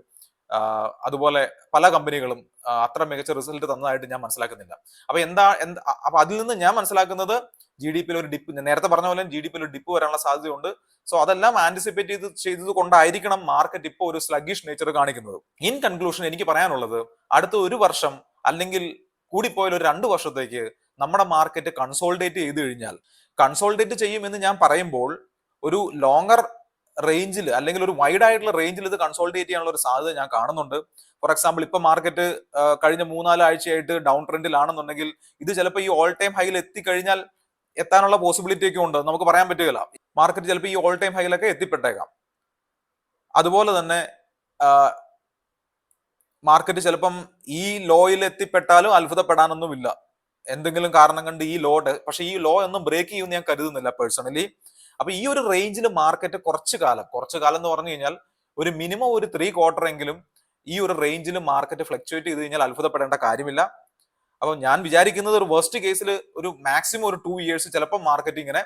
അതുപോലെ പല കമ്പനികളും അത്ര മികച്ച റിസൾട്ട് തന്നതായിട്ട് ഞാൻ മനസ്സിലാക്കുന്നില്ല. അപ്പൊ അതിൽ നിന്ന് ഞാൻ മനസ്സിലാക്കുന്നത് GDP-യിൽ ഒരു ഡിപ്പ്, നേരത്തെ പറഞ്ഞ പോലെ GDP-യിൽ ഒരു ഡിപ്പ് വരാനുള്ള സാധ്യതയുണ്ട്. സോ അതെല്ലാം ആന്റിസിപ്പേറ്റ് ചെയ്തത് കൊണ്ടായിരിക്കണം മാർക്കറ്റ് ഇപ്പോൾ ഒരു സ്ലഗിഷ് നേച്ചർ കാണിക്കുന്നത്. ഇൻ കൺക്ലൂഷൻ എനിക്ക് പറയാനുള്ളത്, അടുത്ത 1 വർഷം അല്ലെങ്കിൽ കൂടിപ്പോയാൽ ഒരു 2 വർഷത്തേക്ക് നമ്മുടെ മാർക്കറ്റ് കൺസോൾട്ടേറ്റ് ചെയ്ത് കഴിഞ്ഞാൽ, കൺസോൾട്ടേറ്റ് ചെയ്യുമെന്ന് ഞാൻ പറയുമ്പോൾ ഒരു ലോങ്ങർ റേഞ്ചിൽ അല്ലെങ്കിൽ ഒരു വൈഡ് ആയിട്ടുള്ള റേഞ്ചിൽ ഇത് കൺസോൾട്ടേറ്റ് ചെയ്യാനുള്ള ഒരു സാധ്യത ഞാൻ കാണുന്നുണ്ട്. ഫോർ എക്സാമ്പിൾ, ഇപ്പൊ മാർക്കറ്റ് കഴിഞ്ഞ 3-4 ആഴ്ചയായിട്ട് ഡൗൺ ട്രെൻഡിലാണെന്നുണ്ടെങ്കിൽ ഇത് ചിലപ്പോൾ ഈ ഓൾ ടൈം ഹൈയിൽ എത്തിക്കഴിഞ്ഞാൽ എത്താനുള്ള പോസിബിലിറ്റി ഒക്കെ ഉണ്ട്, നമുക്ക് പറയാൻ പറ്റുകയില്ല. മാർക്കറ്റ് ചിലപ്പോൾ ഈ ഓൾ ടൈം ഹൈയിലൊക്കെ എത്തിപ്പെട്ടേക്കാം. അതുപോലെ തന്നെ മാർക്കറ്റ് ചിലപ്പം ഈ ലോയിൽ എത്തിപ്പെട്ടാലും അത്ഭുതപ്പെടാനൊന്നുമില്ല, എന്തെങ്കിലും കാരണം കണ്ട് ഈ പക്ഷെ ഈ ലോ ഒന്നും ബ്രേക്ക് ചെയ്യുമെന്ന് ഞാൻ കരുതുന്നില്ല പേഴ്സണലി. അപ്പൊ ഈ ഒരു റേഞ്ചിൽ മാർക്കറ്റ് കുറച്ചു കാലം എന്ന് പറഞ്ഞു കഴിഞ്ഞാൽ ഒരു മിനിമം ഒരു 3 ക്വാർട്ടർ എങ്കിലും ഈ ഒരു റേഞ്ചിൽ മാർക്കറ്റ് ഫ്ലക്ച്വേറ്റ് ചെയ്ത് കഴിഞ്ഞാൽ അത്ഭുതപ്പെടേണ്ട കാര്യമില്ല. അപ്പൊ ഞാൻ വിചാരിക്കുന്നത് ഒരു വേർസ്റ്റ് കേസിൽ ഒരു മാക്സിമം ഒരു 2 ഇയേഴ്സ് ചിലപ്പോൾ മാർക്കറ്റ് ഇങ്ങനെ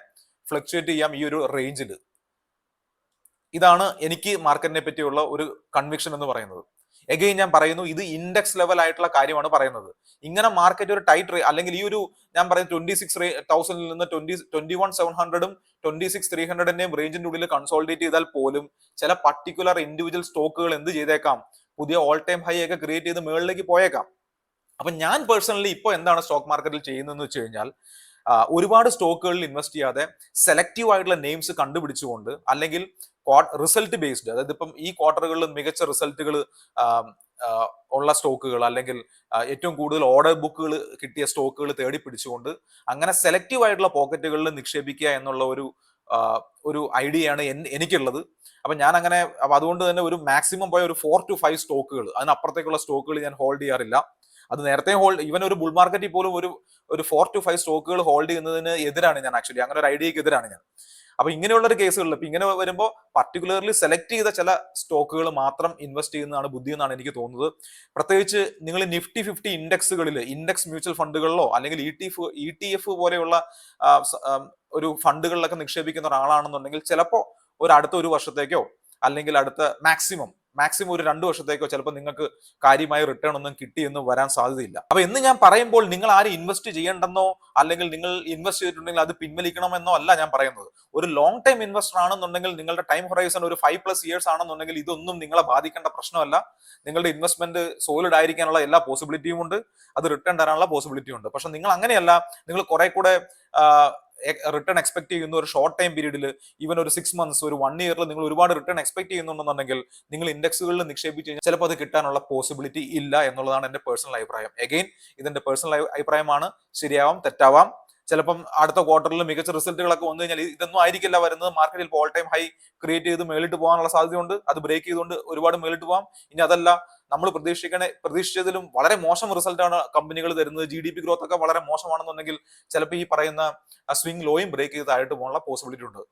ഫ്ലക്ച്വേറ്റ് ചെയ്യാം ഈ ഒരു റേഞ്ചിൽ. ഇതാണ് എനിക്ക് മാർക്കറ്റിനെ പറ്റിയുള്ള ഒരു കൺവിക്ഷൻ എന്ന് പറയുന്നത്. എഗെയിൻ ഞാൻ പറയുന്നു, ഇത് ഇൻഡെക്സ് ലെവൽ ആയിട്ടുള്ള കാര്യമാണ് പറയുന്നത്. ഇങ്ങനെ മാർക്കറ്റ് ഒരു ടൈറ്റ് അല്ലെങ്കിൽ ഈ ഒരു ഞാൻ പറയുന്നത് 26,000 നിന്ന് 21,700-ഉം 26,300-ന്റെയും റേഞ്ചിന്റെ ഉള്ളിൽ കൺസോൾട്ടേറ്റ് ചെയ്താൽ പോലും ചില പർട്ടിക്കുലർ ഇൻഡിവിജ്വൽ സ്റ്റോക്കുകൾ എന്ത് ചെയ്തേക്കാം, പുതിയ ഓൾ ടൈം ഹൈ ഒക്കെ ക്രിയേറ്റ് ചെയ്ത് മുകളിലേക്ക് പോയേക്കാം. അപ്പൊ ഞാൻ പേഴ്സണലി ഇപ്പോൾ എന്താണ് സ്റ്റോക്ക് മാർക്കറ്റിൽ ചെയ്യുന്നതെന്ന് വെച്ച് കഴിഞ്ഞാൽ, ഒരുപാട് സ്റ്റോക്കുകളിൽ ഇൻവെസ്റ്റ് ചെയ്യാതെ സെലക്റ്റീവ് ആയിട്ടുള്ള നെയിംസ് കണ്ടുപിടിച്ചുകൊണ്ട്, അല്ലെങ്കിൽ റിസൾട്ട് ബേസ്ഡ്, അതായത് ഇപ്പം ഈ ക്വാർട്ടറുകളിൽ മികച്ച റിസൾട്ടുകൾ ഉള്ള സ്റ്റോക്കുകൾ, അല്ലെങ്കിൽ ഏറ്റവും കൂടുതൽ ഓർഡർ ബുക്കുകൾ കിട്ടിയ സ്റ്റോക്കുകൾ തേടി പിടിച്ചുകൊണ്ട് അങ്ങനെ സെലക്റ്റീവ് ആയിട്ടുള്ള പോക്കറ്റുകളിൽ നിക്ഷേപിക്കുക എന്നുള്ള ഒരു ഐഡിയയാണ് എനിക്കുള്ളത്. അപ്പൊ ഞാൻ അങ്ങനെ, അതുകൊണ്ട് തന്നെ ഒരു മാക്സിമം പോയ ഒരു 4 to 5 സ്റ്റോക്കുകൾ, അതിനപ്പുറത്തേക്കുള്ള സ്റ്റോക്കുകൾ ഞാൻ ഹോൾഡ് ചെയ്യാറില്ല. അത് നേരത്തെ ഈവൻ ഒരു ബുൾ മാർക്കറ്റിൽ പോലും ഒരു 4 to 5 സ്റ്റോക്കുകൾ ഹോൾഡ് ചെയ്യുന്നതിന് എതിരാണ് ഞാൻ. ആക്ച്വലി അങ്ങനെ ഒരു ഐഡിയക്ക് എതിരാണ് ഞാൻ. അപ്പൊ ഇങ്ങനെയുള്ള ഒരു കേസുകളിൽ ഇപ്പൊ ഇങ്ങനെ വരുമ്പോൾ പർട്ടിക്കുലർലി സെലക്ട് ചെയ്ത ചില സ്റ്റോക്കുകൾ മാത്രം ഇൻവെസ്റ്റ് ചെയ്യുന്നതാണ് ബുദ്ധി എന്നാണ് എനിക്ക് തോന്നുന്നത്. പ്രത്യേകിച്ച് നിങ്ങൾ നിഫ്റ്റി 50 ഇൻഡെക്സുകളിൽ, ഇൻഡെക്സ് മ്യൂച്വൽ ഫണ്ടുകളിലോ അല്ലെങ്കിൽ ETF പോലെയുള്ള ഒരു ഫണ്ടുകളിലൊക്കെ നിക്ഷേപിക്കുന്ന ഒരാളാണെന്നുണ്ടെങ്കിൽ ചിലപ്പോൾ അടുത്ത 1 വർഷത്തേക്കോ അല്ലെങ്കിൽ അടുത്ത മാക്സിമം ഒരു 2 വർഷത്തേക്കോ ചിലപ്പോൾ നിങ്ങൾക്ക് കാര്യമായ റിട്ടേൺ ഒന്നും കിട്ടിയെന്ന് വരാൻ സാധ്യതയില്ല. അപ്പൊ എന്ന് ഞാൻ പറയുമ്പോൾ നിങ്ങൾ ആരും ഇൻവെസ്റ്റ് ചെയ്യേണ്ടെന്നോ അല്ലെങ്കിൽ നിങ്ങൾ ഇൻവെസ്റ്റ് ചെയ്തിട്ടുണ്ടെങ്കിൽ അത് പിൻവലിക്കണമെന്നോ അല്ല ഞാൻ പറയുന്നത്. ഒരു ലോങ് ടൈം ഇൻവെസ്റ്റർ ആണെന്നുണ്ടെങ്കിൽ, നിങ്ങളുടെ ടൈം ഹൊറൈസൺ ഒരു 5+ ഇയേഴ്സ് ആണെന്നുണ്ടെങ്കിൽ ഇതൊന്നും നിങ്ങളെ ബാധിക്കേണ്ട പ്രശ്നമല്ല. നിങ്ങളുടെ ഇൻവെസ്റ്റ്മെന്റ് സോളിഡ് ആയിരിക്കാനുള്ള എല്ലാ പോസിബിലിറ്റിയും ഉണ്ട്, അത് റിട്ടേൺ തരാനുള്ള പോസിബിലിറ്റി ഉണ്ട്. പക്ഷെ നിങ്ങൾ അങ്ങനെയല്ല, നിങ്ങൾ കുറെ കൂടെ റിട്ടേൺ എക്സ്പെക്ട് ചെയ്യുന്ന ഒരു ഷോർട്ട് ടൈം പീരീഡിൽ, ഈവൻ ഒരു 6 months, ഒരു 1 year നിങ്ങൾ ഒരുപാട് റിട്ടേൺ എക്സ്പെക്ട് ചെയ്യുന്നുണ്ടെന്നുണ്ടെങ്കിൽ നിങ്ങൾ ഇൻഡെക്സുകളിൽ നിക്ഷേപിച്ച് കഴിഞ്ഞാൽ ചിലപ്പോൾ അത് കിട്ടാനുള്ള പോസിബിലിറ്റി ഇല്ല എന്നുള്ളതാണ് എന്റെ പേഴ്സണൽ അഭിപ്രായം. എഗെയിൻ ഇതെന്റെ പേഴ്സണൽ അഭിപ്രായമാണ്, ശരിയാവാം തെറ്റാവാം. ചിലപ്പം അടുത്ത ക്വാർട്ടറിൽ മികച്ച റിസൾട്ടുകളൊക്കെ വന്നു കഴിഞ്ഞാൽ ഇതൊന്നും ആയിരിക്കില്ല വരുന്നത്. മാർക്കറ്റിൽ ഓൾ ടൈം ഹൈ ക്രിയേറ്റ് ചെയ്ത് മേളിട്ട് പോകാനുള്ള സാധ്യതയുണ്ട്. അത് ബ്രേക്ക് ചെയ്തുകൊണ്ട് ഒരുപാട് മേളിട്ട് പോകാം. ഇനി അതല്ല, നമ്മൾ പ്രതീക്ഷിച്ചതിലും വളരെ മോശം റിസൾട്ടാണ് കമ്പനികൾ തരുന്നത്, GDP ഗ്രോത്ത് ഒക്കെ വളരെ മോശമാണെന്നുണ്ടെങ്കിൽ ചിലപ്പോൾ ഈ പറയുന്ന സ്വിംഗ് ലോയും ബ്രേക്ക് ചെയ്ത് താഴോട്ട് പോകാനുള്ള പോസിബിലിറ്റി ഉണ്ട്.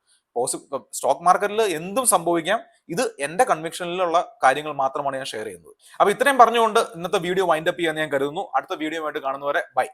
സ്റ്റോക്ക് മാർക്കറ്റിൽ എന്തും സംഭവിക്കാം. ഇത് എന്റെ കൺവിക്ഷനിലുള്ള കാര്യങ്ങൾ മാത്രമാണ് ഞാൻ ഷെയർ ചെയ്യുന്നത്. അപ്പൊ ഇത്രയും പറഞ്ഞുകൊണ്ട് ഇന്നത്തെ വീഡിയോ വൈൻഡ് അപ്പ് ചെയ്യാൻ ഞാൻ കരുതുന്നു. അടുത്ത വീഡിയോ ആയിട്ട് കാണുന്നവരെ ബൈ.